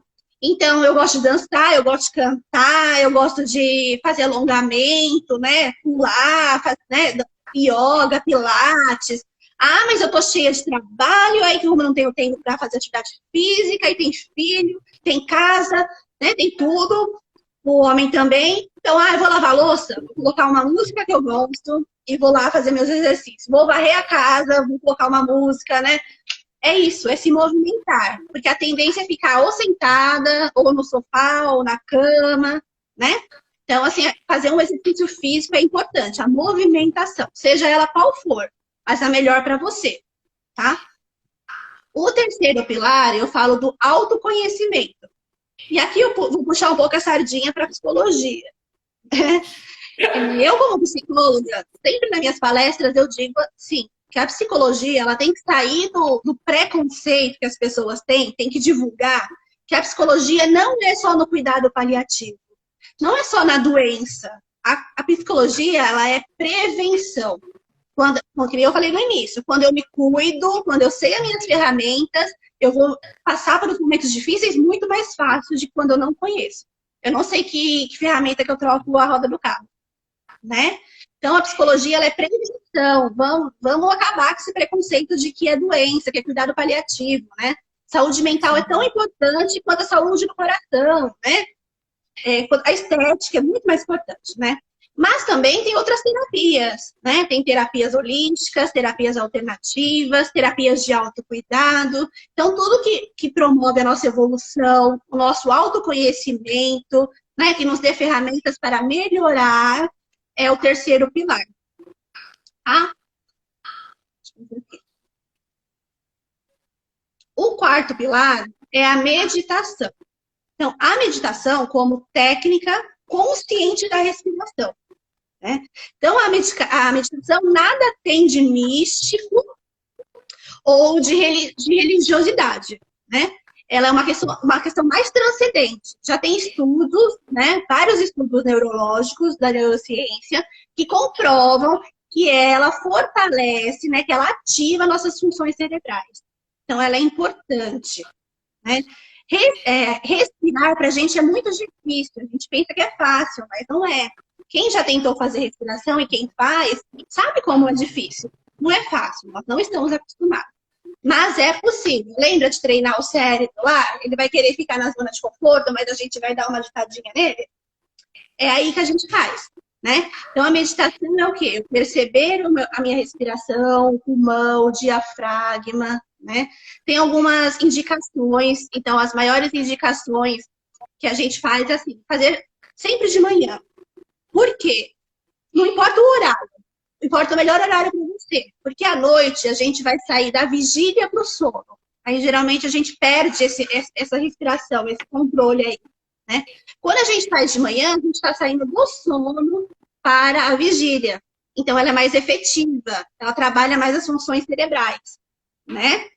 Então, eu gosto de dançar, eu gosto de cantar, eu gosto de fazer alongamento, né? Pular, né? Yoga, pilates. Ah, mas eu tô cheia de trabalho, aí que eu não tenho tempo para fazer atividade física, aí tem filho, tem casa, né? Tem tudo. O homem também. Então, eu vou lavar a louça, vou colocar uma música que eu gosto e vou lá fazer meus exercícios. Vou varrer a casa, vou colocar uma música, né? É isso, é se movimentar. Porque a tendência é ficar ou sentada, ou no sofá, ou na cama, né? Então, assim, fazer um exercício físico é importante, a movimentação, seja ela qual for, mas a melhor para você, tá? O terceiro pilar, eu falo do autoconhecimento. E aqui eu vou puxar um pouco a sardinha para a psicologia. Eu, como psicóloga, sempre nas minhas palestras eu digo assim, que a psicologia ela tem que sair do preconceito que as pessoas têm, tem que divulgar que a psicologia não é só no cuidado paliativo, não é só na doença. A psicologia ela é prevenção. Como eu falei no início, quando eu me cuido, quando eu sei as minhas ferramentas, eu vou passar por momentos difíceis muito mais fácil de quando eu não conheço. Eu não sei que ferramenta que eu troco a roda do carro, né? Então, a psicologia ela é prevenção. Vamos acabar com esse preconceito de que é doença, que é cuidado paliativo, né? Saúde mental é tão importante quanto a saúde do coração, né? A estética é muito mais importante, né? Mas também tem outras terapias, né? Tem terapias holísticas, terapias alternativas, terapias de autocuidado. Então, tudo que promove a nossa evolução, o nosso autoconhecimento, né? Que nos dê ferramentas para melhorar, é o terceiro pilar. Tá? O quarto pilar é a meditação. Então, a meditação como técnica consciente da respiração. Né? Então, a meditação nada tem de místico ou de religiosidade. Né? Ela é uma questão mais transcendente. Já tem estudos, né? Vários estudos neurológicos da neurociência que comprovam que ela fortalece, né? Que ela ativa nossas funções cerebrais. Então, ela é importante. Né? Respirar para a gente é muito difícil. A gente pensa que é fácil, mas não é. Quem já tentou fazer respiração e quem faz, sabe como é difícil. Não é fácil, nós não estamos acostumados. Mas é possível. Lembra de treinar o cérebro lá? Ele vai querer ficar na zona de conforto, mas a gente vai dar uma ditadinha nele? É aí que a gente faz, né? Então, a meditação é o quê? Eu perceber a minha respiração, o pulmão, o diafragma, né? Tem algumas indicações. Então, as maiores indicações que a gente faz é assim, fazer sempre de manhã. Por quê? Não importa o horário. Importa o melhor horário para você. Porque à noite a gente vai sair da vigília para o sono. Aí geralmente a gente perde essa respiração, esse controle aí. Né? Quando a gente faz de manhã, a gente está saindo do sono para a vigília. Então ela é mais efetiva. Ela trabalha mais as funções cerebrais. Né?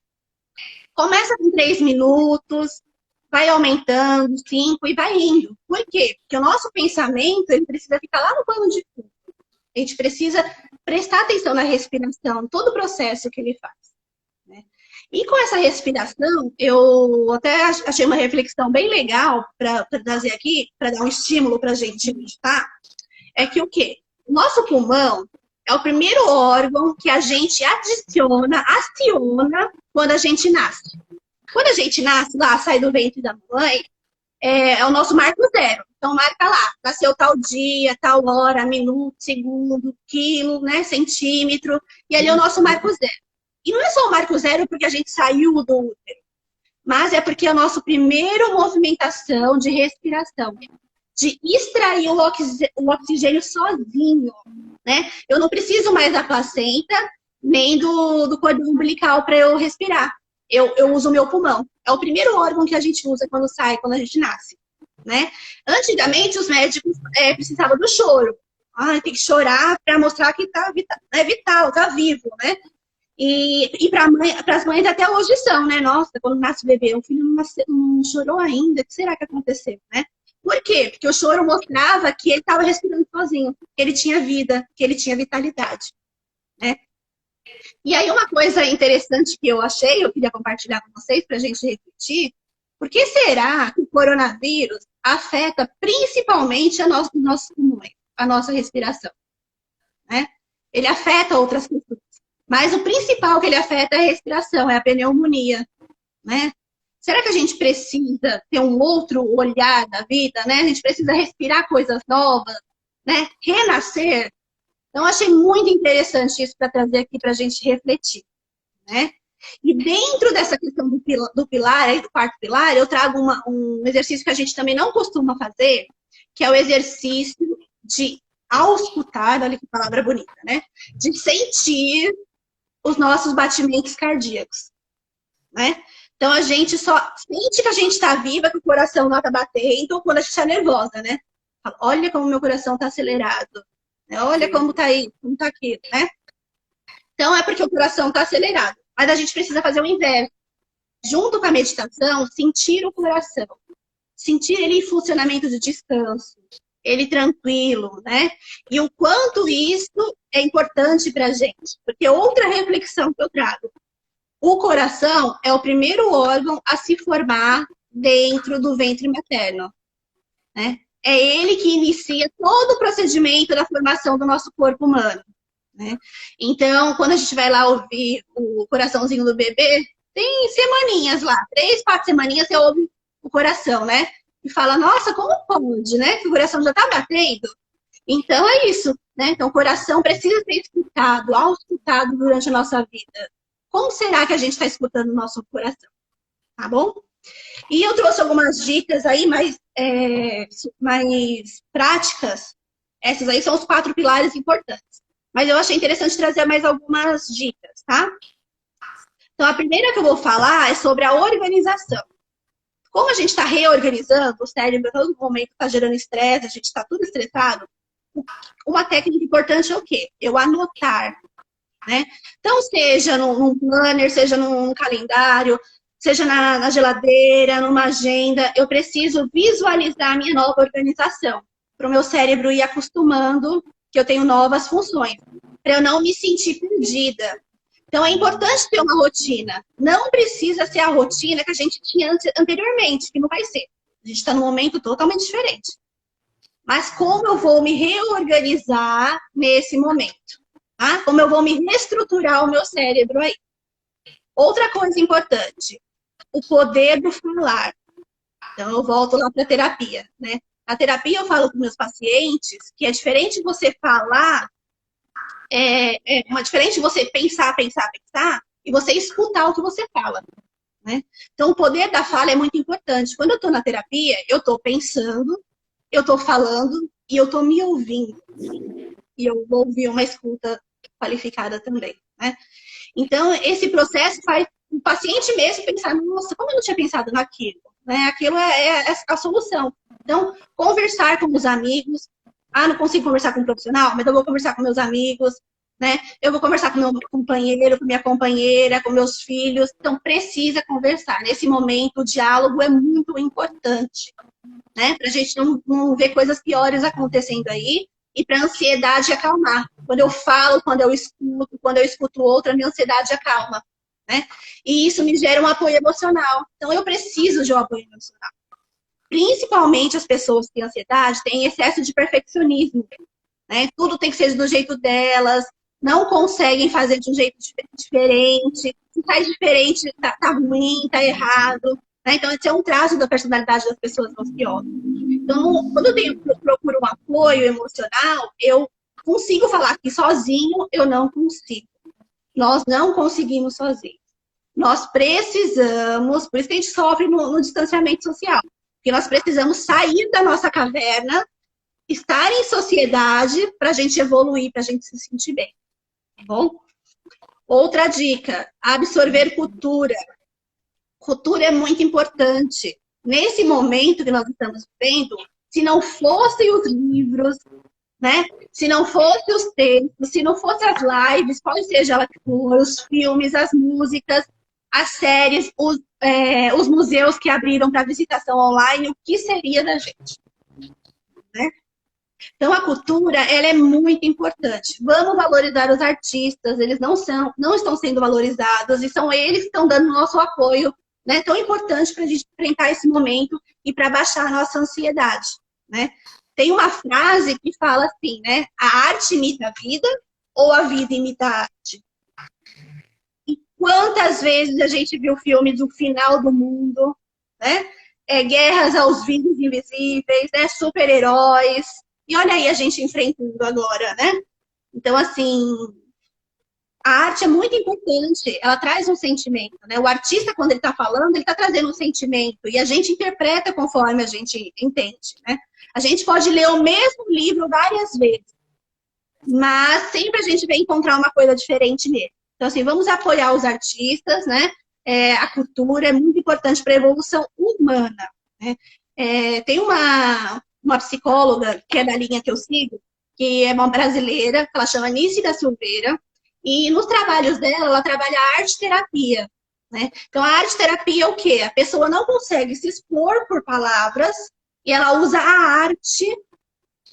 Começa com 3 minutos, vai aumentando, 5 e vai indo. Por quê? Porque o nosso pensamento ele precisa ficar lá no plano de fundo. A gente precisa prestar atenção na respiração, todo o processo que ele faz. Né? E com essa respiração, eu até achei uma reflexão bem legal para trazer aqui, para dar um estímulo para a gente meditar, é que o quê? O nosso pulmão é o primeiro órgão que a gente aciona quando a gente nasce. Quando a gente nasce lá, sai do ventre da mãe, é o nosso marco zero. Então, marca lá, nasceu tal dia, tal hora, minuto, segundo, quilo, né, centímetro, e ali é o nosso marco zero. E não é só o marco zero porque a gente saiu do útero, mas é porque é a nossa primeira movimentação de respiração, de extrair o oxigênio sozinho, né? Eu não preciso mais da placenta, nem do cordão umbilical para eu respirar. Eu uso o meu pulmão. É o primeiro órgão que a gente usa quando a gente nasce. Né? Antigamente, os médicos precisavam do choro. Tem que chorar para mostrar que é vital, está vivo. Né? E para as mães até hoje são, né? Nossa, quando nasce o bebê, o filho não chorou ainda, o que será que aconteceu? Né? Por quê? Porque o choro mostrava que ele estava respirando sozinho, que ele tinha vida, que ele tinha vitalidade. Né? E aí, uma coisa interessante que eu achei, eu queria compartilhar com vocês para a gente refletir, por que será que o coronavírus afeta principalmente nossos pulmões, a nossa respiração? Né? Ele afeta outras pessoas, mas o principal que ele afeta é a respiração, é a pneumonia. Né? Será que a gente precisa ter um outro olhar da vida? Né? A gente precisa respirar coisas novas, né? Renascer? Então, achei muito interessante isso para trazer aqui para a gente refletir. Né? E dentro dessa questão do pilar, do quarto pilar, eu trago um exercício que a gente também não costuma fazer, que é o exercício de auscultar, olha que palavra bonita, né? De sentir os nossos batimentos cardíacos, né? Então, a gente só sente que a gente está viva, que o coração não está batendo, quando a gente está nervosa, né? Olha como meu coração está acelerado. Né? Olha como está aí, como está aquilo, né? Então, é porque o coração está acelerado. Mas a gente precisa fazer o inverso. Junto com a meditação, sentir o coração. Sentir ele em funcionamento de descanso. Ele tranquilo, né? E o quanto isso é importante para a gente. Porque outra reflexão que eu trago. O coração é o primeiro órgão a se formar dentro do ventre materno, né? É ele que inicia todo o procedimento da formação do nosso corpo humano, né? Então, quando a gente vai lá ouvir o coraçãozinho do bebê, tem semaninhas lá, 3, 4 semaninhas você ouve o coração, né? E fala, nossa, como pode, né? Que o coração já tá batendo. Então, é isso, né? Então, o coração precisa ser escutado, auscultado durante a nossa vida. Como será que a gente está escutando o nosso coração? Tá bom? E eu trouxe algumas dicas aí mais práticas. Essas aí são os 4 pilares importantes. Mas eu achei interessante trazer mais algumas dicas, tá? Então, a primeira que eu vou falar é sobre a organização. Como a gente está reorganizando, o cérebro a todo momento está gerando estresse, a gente está tudo estressado, uma técnica importante é o quê? Eu anotar. Né? Então, seja num planner, seja num calendário, seja na geladeira, numa agenda, eu preciso visualizar a minha nova organização, para o meu cérebro ir acostumando que eu tenho novas funções, para eu não me sentir perdida. Então, é importante ter uma rotina. Não precisa ser a rotina que a gente tinha anteriormente, que não vai ser. A gente está num momento totalmente diferente. Mas como eu vou me reorganizar nesse momento? Tá? Como eu vou me reestruturar o meu cérebro aí. Outra coisa importante, o poder do falar. Então, eu volto lá para a terapia, né? Na terapia, eu falo com meus pacientes que é diferente você falar, diferente você pensar, e você escutar o que você fala, né? Então, o poder da fala é muito importante. Quando eu estou na terapia, eu estou pensando, eu estou falando e eu estou me ouvindo. E eu vou ouvir uma escuta qualificada também, né? Então, esse processo faz o paciente mesmo pensar, nossa, como eu não tinha pensado naquilo? Né? Aquilo é a solução. Então, conversar com os amigos. Ah, não consigo conversar com um profissional, mas eu vou conversar com meus amigos, né? Eu vou conversar com meu companheiro, com minha companheira, com meus filhos. Então, precisa conversar. Nesse momento, o diálogo é muito importante, né? Para a gente não ver coisas piores acontecendo aí. E para a ansiedade acalmar. Quando eu falo, quando eu escuto outra, a minha ansiedade acalma. Né? E isso me gera um apoio emocional. Então, eu preciso de um apoio emocional. Principalmente as pessoas que têm ansiedade têm excesso de perfeccionismo. Né? Tudo tem que ser do jeito delas, não conseguem fazer de um jeito diferente. Se faz diferente, tá ruim, tá errado. Né? Então, esse é um traço da personalidade das pessoas ansiosas. Então, quando eu procuro um apoio emocional, eu consigo falar que sozinho eu não consigo. Nós não conseguimos sozinhos. Nós precisamos, por isso que a gente sofre no distanciamento social, porque nós precisamos sair da nossa caverna, estar em sociedade para a gente evoluir, para a gente se sentir bem. Tá bom? Outra dica, absorver cultura. Cultura é muito importante. Nesse momento que nós estamos vivendo, se não fossem os livros, né? Se não fossem os textos, se não fossem as lives, qual seja ela que for, os filmes, as músicas, as séries, os museus que abriram para visitação online, o que seria da gente? Né? Então, a cultura, ela é muito importante. Vamos valorizar os artistas, eles não estão sendo valorizados, e são eles que estão dando o nosso apoio, né, tão importante para a gente enfrentar esse momento e para baixar a nossa ansiedade, né? Tem uma frase que fala assim, né? A arte imita a vida ou a vida imita a arte? E quantas vezes a gente viu filmes do final do mundo, né? Guerras aos vivos invisíveis, né? Super-heróis. E olha aí a gente enfrentando agora, né? Então, assim, a arte é muito importante, ela traz um sentimento, né? O artista, quando ele está falando, ele está trazendo um sentimento, e a gente interpreta conforme a gente entende, né? A gente pode ler o mesmo livro várias vezes, mas sempre a gente vai encontrar uma coisa diferente nele. Então, assim, vamos apoiar os artistas, né? A cultura é muito importante para a evolução humana, né? Tem uma psicóloga, que é da linha que eu sigo, que é uma brasileira, que ela chama Nice da Silveira, e nos trabalhos dela, ela trabalha a arte-terapia, né? Então, a arte-terapia é o quê? A pessoa não consegue se expor por palavras, e ela usa a arte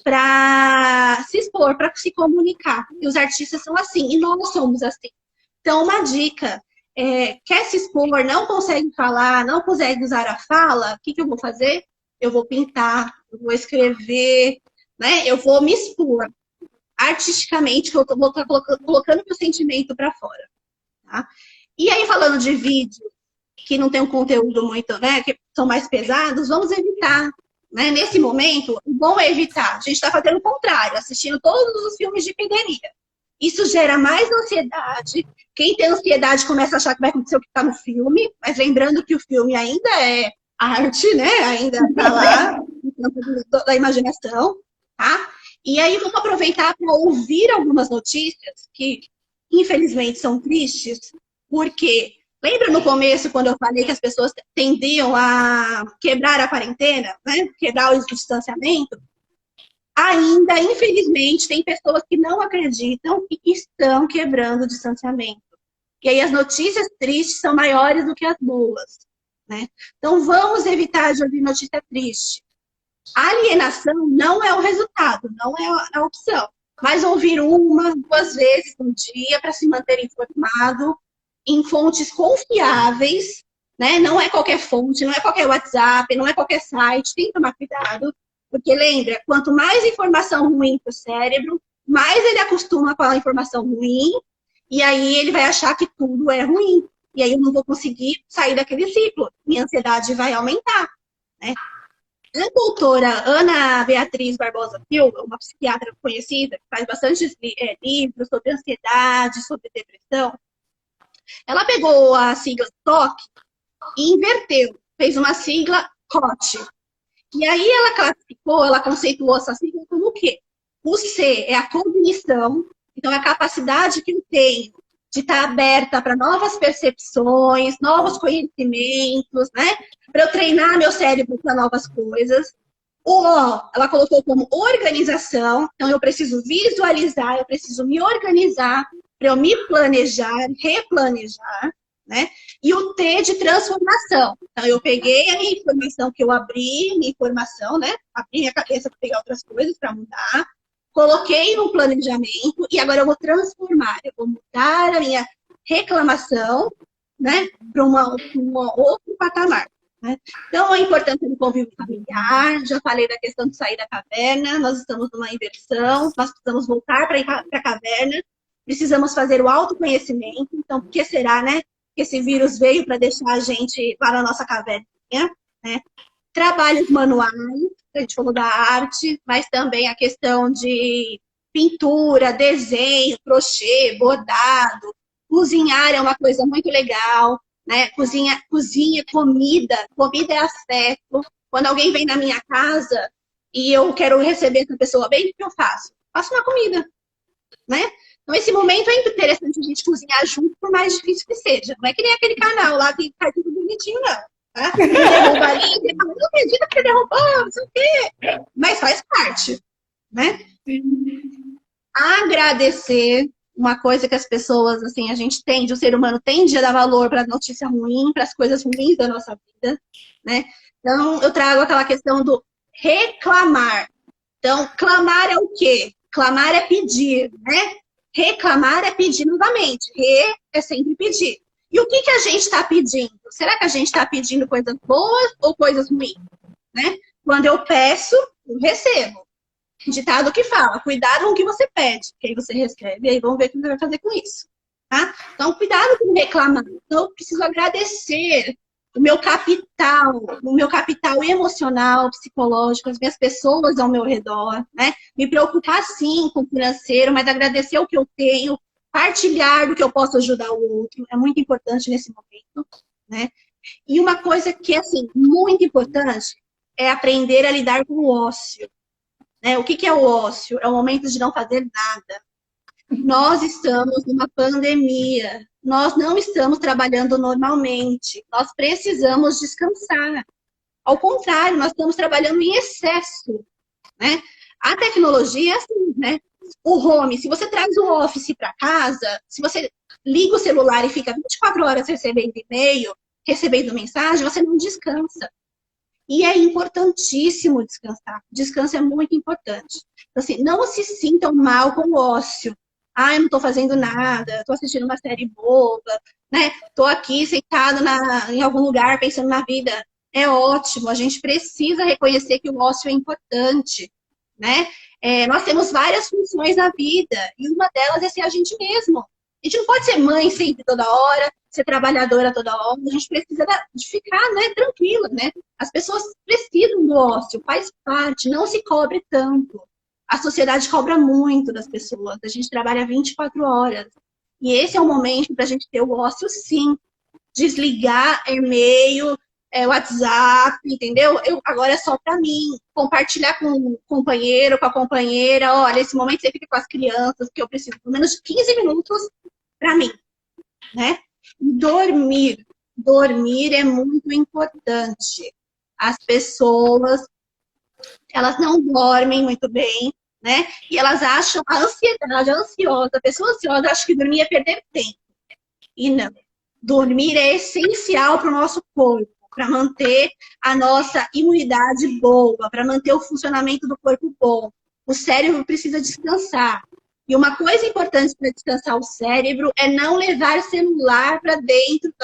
para se expor, para se comunicar. E os artistas são assim, e nós somos assim. Então, uma dica, quer se expor, não consegue falar, não consegue usar a fala, o que eu vou fazer? Eu vou pintar, eu vou escrever, né? Eu vou me expor artisticamente, que eu vou estar colocando meu sentimento para fora. Tá? E aí, falando de vídeo, que não tem um conteúdo muito, né? Que são mais pesados, vamos evitar. Né? Nesse momento, o bom é evitar. A gente está fazendo o contrário, assistindo todos os filmes de pegaria. Isso gera mais ansiedade. Quem tem ansiedade começa a achar que vai acontecer o que está no filme, mas lembrando que o filme ainda é arte, né? Ainda está lá, no campo da imaginação, tá? E aí vamos aproveitar para ouvir algumas notícias que, infelizmente, são tristes, porque lembra no começo, quando eu falei que as pessoas tendiam a quebrar a quarentena, né? Quebrar o distanciamento? Ainda, infelizmente, tem pessoas que não acreditam e que estão quebrando o distanciamento. E aí as notícias tristes são maiores do que as boas, né? Então, vamos evitar de ouvir notícia triste. A alienação não é o resultado, não é a opção. Mas ouvir uma, duas vezes no dia para se manter informado em fontes confiáveis, né? Não é qualquer fonte, não é qualquer WhatsApp, não é qualquer site, tem que tomar cuidado. Porque lembra, quanto mais informação ruim para o cérebro, mais ele acostuma com a informação ruim, e aí ele vai achar que tudo é ruim. E aí eu não vou conseguir sair daquele ciclo. Minha ansiedade vai aumentar, né? A doutora Ana Beatriz Barbosa Silva, uma psiquiatra conhecida, que faz bastante livros sobre ansiedade, sobre depressão, ela pegou a sigla TOC e inverteu, fez uma sigla COT. E aí ela classificou, ela conceituou essa sigla como o quê? O C é a cognição, então é a capacidade que eu tenho de estar aberta para novas percepções, novos conhecimentos, né? Para eu treinar meu cérebro para novas coisas. O O, ela colocou como organização, então eu preciso visualizar, eu preciso me organizar para eu me planejar, replanejar, né? E o T de transformação. Então, eu peguei a minha informação que eu abri, minha informação, né? Abri minha cabeça para pegar outras coisas para mudar. Coloquei no planejamento e agora eu vou transformar. Eu vou mudar a minha reclamação, né? Para um outro patamar. Né? Então, a importância do convívio familiar. Já falei da questão de sair da caverna. Nós estamos numa inversão. Nós precisamos voltar para a caverna. Precisamos fazer o autoconhecimento. Então, por que será, né? Que esse vírus veio para deixar a gente lá na nossa caverninha, né? Trabalhos manuais, a gente falou da arte, mas também a questão de pintura, desenho, crochê, bordado. Cozinhar é uma coisa muito legal, né? Cozinha, comida é afeto. Quando alguém vem na minha casa e eu quero receber essa pessoa bem, o que eu faço? Faço uma comida, né? Então, esse momento é interessante a gente cozinhar junto, por mais difícil que seja. Não é que nem aquele canal lá que faz tudo bonitinho, não. Tá? Derruba ali, ele fala, não acredita que derrubou, não sei o quê. Mas faz parte, né? Agradecer, uma coisa que as pessoas, assim, a gente tende, o ser humano tende a dar valor para a notícia ruim, para as coisas ruins da nossa vida, né? Então, eu trago aquela questão do reclamar. Então, clamar é o quê? Clamar é pedir, né? Reclamar é pedir novamente. Re é sempre pedir. E o que a gente está pedindo? Será que a gente está pedindo coisas boas ou coisas ruins? Né? Quando eu peço, eu recebo. Ditado que fala, cuidado com o que você pede, que aí você recebe, e aí vamos ver o que você vai fazer com isso. Tá? Então, cuidado com reclamar. Então, eu preciso agradecer o meu capital emocional, psicológico, as minhas pessoas ao meu redor, né? Me preocupar sim com o financeiro, mas agradecer o que eu tenho, partilhar do que eu posso ajudar o outro, é muito importante nesse momento, né? E uma coisa que é, assim, muito importante é aprender a lidar com o ócio. Né? O que é o ócio? É o momento de não fazer nada. Nós estamos numa pandemia. Nós não estamos trabalhando normalmente. Nós precisamos descansar. Ao contrário, nós estamos trabalhando em excesso. Né? A tecnologia é assim, né? O home, se você traz o office para casa, se você liga o celular e fica 24 horas recebendo e-mail, recebendo mensagem, você não descansa. E é importantíssimo descansar. Descanso é muito importante. Então, assim, não se sintam mal com o ócio. Ah, eu não estou fazendo nada, estou assistindo uma série boba, né? Estou aqui sentado em algum lugar pensando na vida. É ótimo, a gente precisa reconhecer que o ócio é importante, né? Nós temos várias funções na vida, e uma delas é ser a gente mesmo. A gente não pode ser mãe sempre, toda hora, ser trabalhadora toda hora, a gente precisa de ficar, né, tranquila, né? As pessoas precisam do ócio, faz parte, não se cobre tanto. A sociedade cobra muito das pessoas, a gente trabalha 24 horas. E esse é o momento para a gente ter o ócio, sim. Desligar e-mail, WhatsApp, entendeu? Agora é só para mim. Compartilhar com o companheiro, com a companheira. Olha, esse momento você fica com as crianças, que eu preciso pelo menos 15 minutos para mim, né? Dormir. Dormir é muito importante. As pessoas, elas não dormem muito bem, né? E elas acham a ansiedade, a ansiosa, a pessoa ansiosa acha que dormir é perder tempo. E não. Dormir é essencial para o nosso corpo, para manter a nossa imunidade boa, para manter o funcionamento do corpo bom. O cérebro precisa descansar. E uma coisa importante para descansar o cérebro é não levar o celular para dentro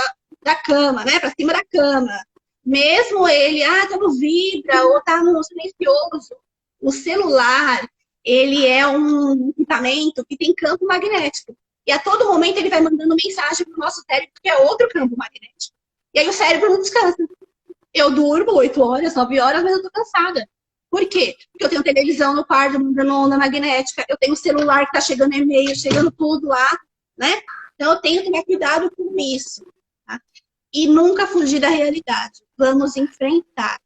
da cama, né? Para cima da cama. Mesmo ele, tá no vibra ou tá no silencioso. O celular, ele é um equipamento que tem campo magnético. E a todo momento ele vai mandando mensagem para o nosso cérebro, que é outro campo magnético. E aí o cérebro não descansa. Eu durmo 8 horas, 9 horas, mas eu tô cansada. Por quê? Porque eu tenho televisão no quarto, mandando onda magnética, eu tenho celular que tá chegando e-mail, chegando tudo lá, né? Então eu tenho que tomar cuidado com isso. Tá? E nunca fugir da realidade. Vamos enfrentar.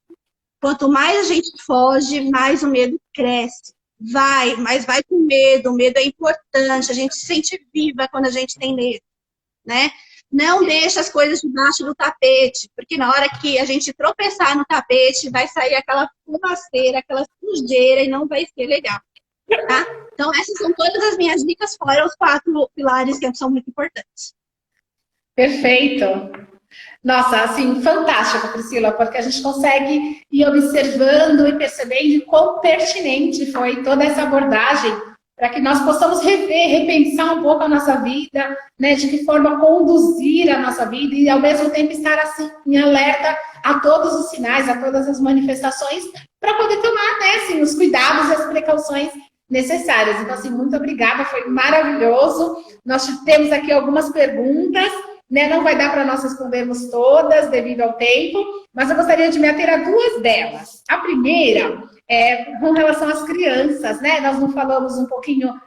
Quanto mais a gente foge, mais o medo cresce. Mas vai com medo. O medo é importante. A gente se sente viva quando a gente tem medo, né? Não deixa as coisas debaixo do tapete, porque na hora que a gente tropeçar no tapete, vai sair aquela fumaceira, aquela sujeira e não vai ser legal, tá? Então, essas são todas as minhas dicas, fora os 4 pilares que são muito importantes. Perfeito. Nossa, assim, fantástico, Priscila, porque a gente consegue ir observando e percebendo quão pertinente foi toda essa abordagem para que nós possamos rever, repensar um pouco a nossa vida, né, de que forma conduzir a nossa vida e, ao mesmo tempo, estar assim, em alerta a todos os sinais, a todas as manifestações, para poder tomar, né, assim, os cuidados e as precauções necessárias. Então, assim, muito obrigada, foi maravilhoso. Nós temos aqui algumas perguntas, né, não vai dar para nós respondermos todas devido ao tempo, mas eu gostaria de me ater a 2 delas. A primeira com relação às crianças, né? Nós não falamos um pouquinho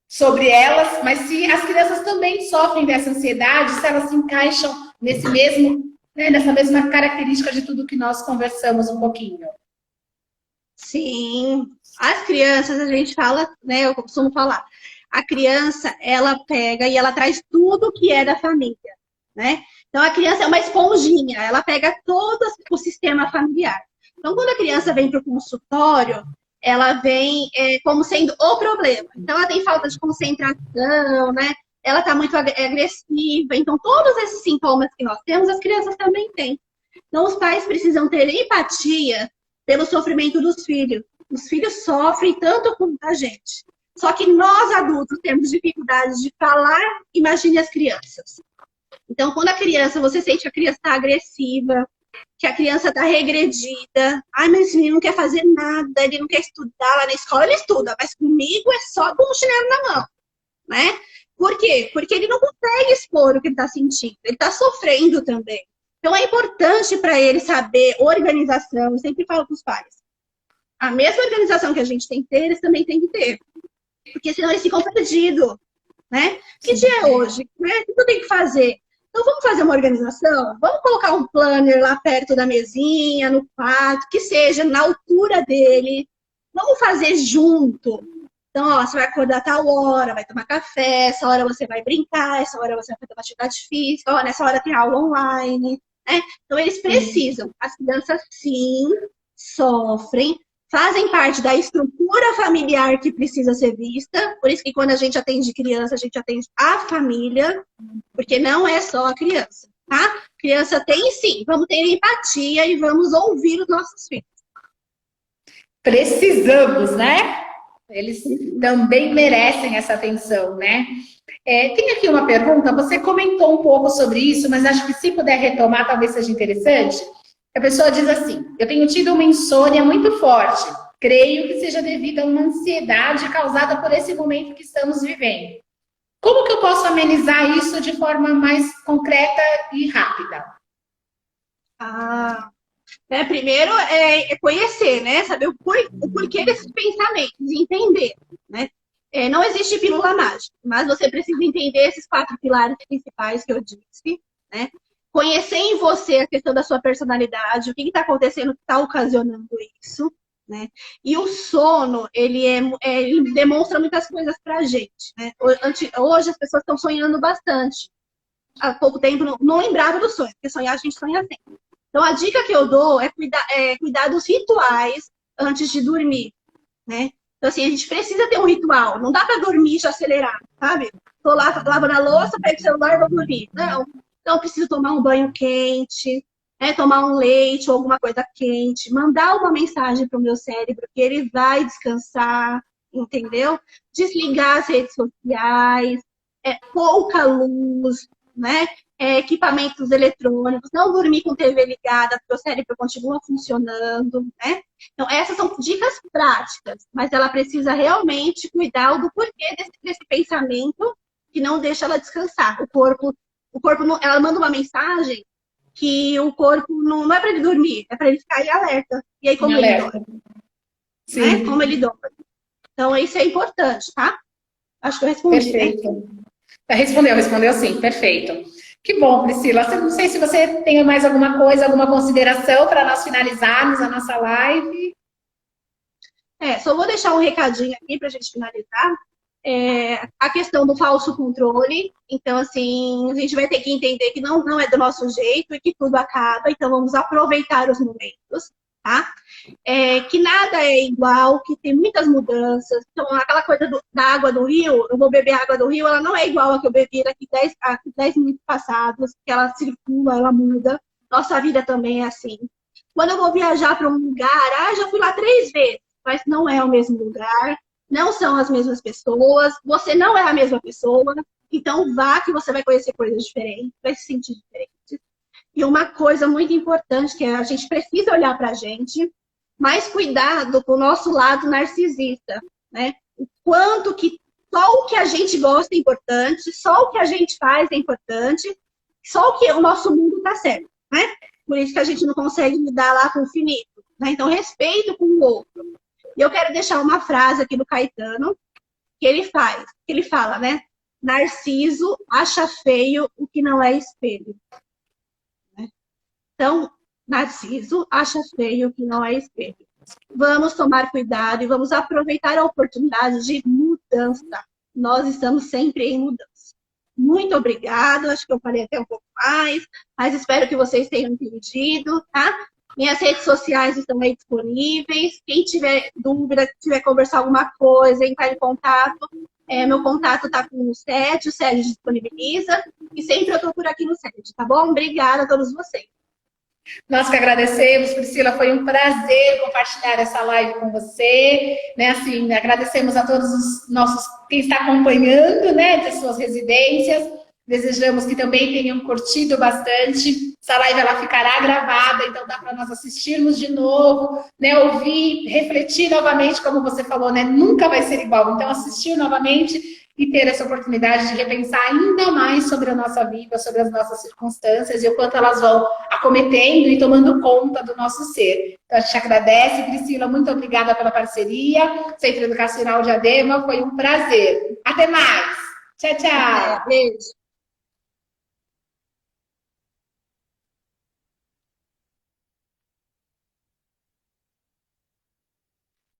sobre elas, mas se as crianças também sofrem dessa ansiedade, se elas se encaixam nesse mesmo, né, nessa mesma característica de tudo que nós conversamos um pouquinho. Sim, as crianças, a gente fala, né? Eu costumo falar, a criança, ela pega e ela traz tudo que é da família, né? Então, a criança é uma esponjinha, ela pega todo o sistema familiar. Então, quando a criança vem para o consultório, ela vem como sendo o problema. Então, ela tem falta de concentração, né? Ela está muito agressiva. Então, todos esses sintomas que nós temos, as crianças também têm. Então, os pais precisam ter empatia pelo sofrimento dos filhos. Os filhos sofrem tanto quanto a gente. Só que nós, adultos, temos dificuldade de falar, imagine as crianças. Então, quando a criança, você sente que a criança está agressiva, que a criança está regredida. Ai, mas esse menino não quer fazer nada, ele não quer estudar lá na escola, ele estuda, mas comigo é só com o chinelo na mão, né? Por quê? Porque ele não consegue expor o que ele está sentindo, ele está sofrendo também. Então é importante para ele saber organização, eu sempre falo para os pais. A mesma organização que a gente tem que ter, eles também têm que ter. Porque senão eles ficam perdidos, né? Que dia é hoje? Né? O que eu tenho que fazer? Então, vamos fazer uma organização? Vamos colocar um planner lá perto da mesinha, no quarto, que seja na altura dele. Vamos fazer junto. Então, ó, você vai acordar a tal hora, vai tomar café, essa hora você vai brincar, essa hora você vai fazer uma atividade física, ó, nessa hora tem aula online, né? Então, eles precisam. As crianças, sim, sofrem, fazem parte da estrutura familiar que precisa ser vista. Por isso que quando a gente atende criança, a gente atende a família, porque não é só a criança, tá? Criança tem, sim. Vamos ter empatia e vamos ouvir os nossos filhos. Precisamos, né? Eles também merecem essa atenção, né? Tem aqui uma pergunta, você comentou um pouco sobre isso, mas acho que se puder retomar, talvez seja interessante. A pessoa diz assim, eu tenho tido uma insônia muito forte, creio que seja devido a uma ansiedade causada por esse momento que estamos vivendo. Como que eu posso amenizar isso de forma mais concreta e rápida? Primeiro é conhecer, né? Saber o porquê desses pensamentos, entender, né? Não existe pílula mágica, mas você precisa entender esses 4 pilares principais que eu disse, né? Conhecer em você a questão da sua personalidade, o que está acontecendo que está ocasionando isso, né? E o sono, ele demonstra muitas coisas pra gente, né? Hoje as pessoas estão sonhando bastante. Há pouco tempo não lembrava do sonho, porque sonhar a gente sonha sempre. Então, a dica que eu dou é cuidar dos rituais antes de dormir, né? Então, assim, a gente precisa ter um ritual. Não dá para dormir já acelerado, sabe? Tô lá, lavando a louça, pego o celular e vou dormir. Não. Então, eu preciso tomar um banho quente, né? Tomar um leite ou alguma coisa quente. Mandar uma mensagem para o meu cérebro que ele vai descansar, entendeu? Desligar as redes sociais, pouca luz, né? Equipamentos eletrônicos, não dormir com TV ligada, porque o cérebro continua funcionando, né? Então, essas são dicas práticas, mas ela precisa realmente cuidar do porquê desse pensamento que não deixa ela descansar. O corpo não, ela manda uma mensagem que o corpo não é para ele dormir, é para ele ficar em alerta. E aí, como ele dorme? Sim. Né? Como ele dorme. Então, isso é importante, tá? Acho que eu respondi. Perfeito. Né? Respondeu sim, perfeito. Que bom, Priscila. Não sei se você tem mais alguma coisa, alguma consideração para nós finalizarmos a nossa live. Só vou deixar um recadinho aqui para a gente finalizar. A questão do falso controle. Então, assim, a gente vai ter que entender que não é do nosso jeito e que tudo acaba. Então, vamos aproveitar os momentos, tá? Que nada é igual, que tem muitas mudanças. Então, aquela coisa da água do rio, eu vou beber a água do rio, ela não é igual a que eu bebi daqui 10 minutos passados, que ela circula, ela muda. Nossa vida também é assim. Quando eu vou viajar para um lugar, já fui lá 3 vezes, mas não é o mesmo lugar, não são as mesmas pessoas, você não é a mesma pessoa, então vá que você vai conhecer coisas diferentes, vai se sentir diferente. E uma coisa muito importante que a gente precisa olhar para a gente, mas cuidado com o nosso lado narcisista, né? O quanto que só o que a gente gosta é importante, só o que a gente faz é importante, só o que o nosso mundo está certo, né? Por isso que a gente não consegue lidar lá com o finito, né? Então, respeito com o outro. E eu quero deixar uma frase aqui do Caetano, que ele fala, né? Narciso acha feio o que não é espelho. Então, Narciso acha feio o que não é espelho. Vamos tomar cuidado e vamos aproveitar a oportunidade de mudança. Nós estamos sempre em mudança. Muito obrigada, acho que eu falei até um pouco mais, mas espero que vocês tenham entendido, tá? Minhas redes sociais estão aí disponíveis. Quem tiver dúvida, quiser conversar alguma coisa, entrar em contato, meu contato está com o Sérgio disponibiliza. E sempre eu estou por aqui no Sérgio, tá bom? Obrigada a todos vocês. Nós que agradecemos, Priscila, foi um prazer compartilhar essa live com você, né? Assim, agradecemos a todos os nossos, quem está acompanhando, né, de suas residências. Desejamos que também tenham curtido bastante. Essa live ela ficará gravada, então dá para nós assistirmos de novo, né, ouvir, refletir novamente, como você falou, né? Nunca vai ser igual. Então, assistir novamente e ter essa oportunidade de repensar ainda mais sobre a nossa vida, sobre as nossas circunstâncias e o quanto elas vão acometendo e tomando conta do nosso ser. Então, a gente agradece, Priscila, muito obrigada pela parceria. Centro Educacional Diadema, foi um prazer. Até mais. Tchau, tchau. Beijo.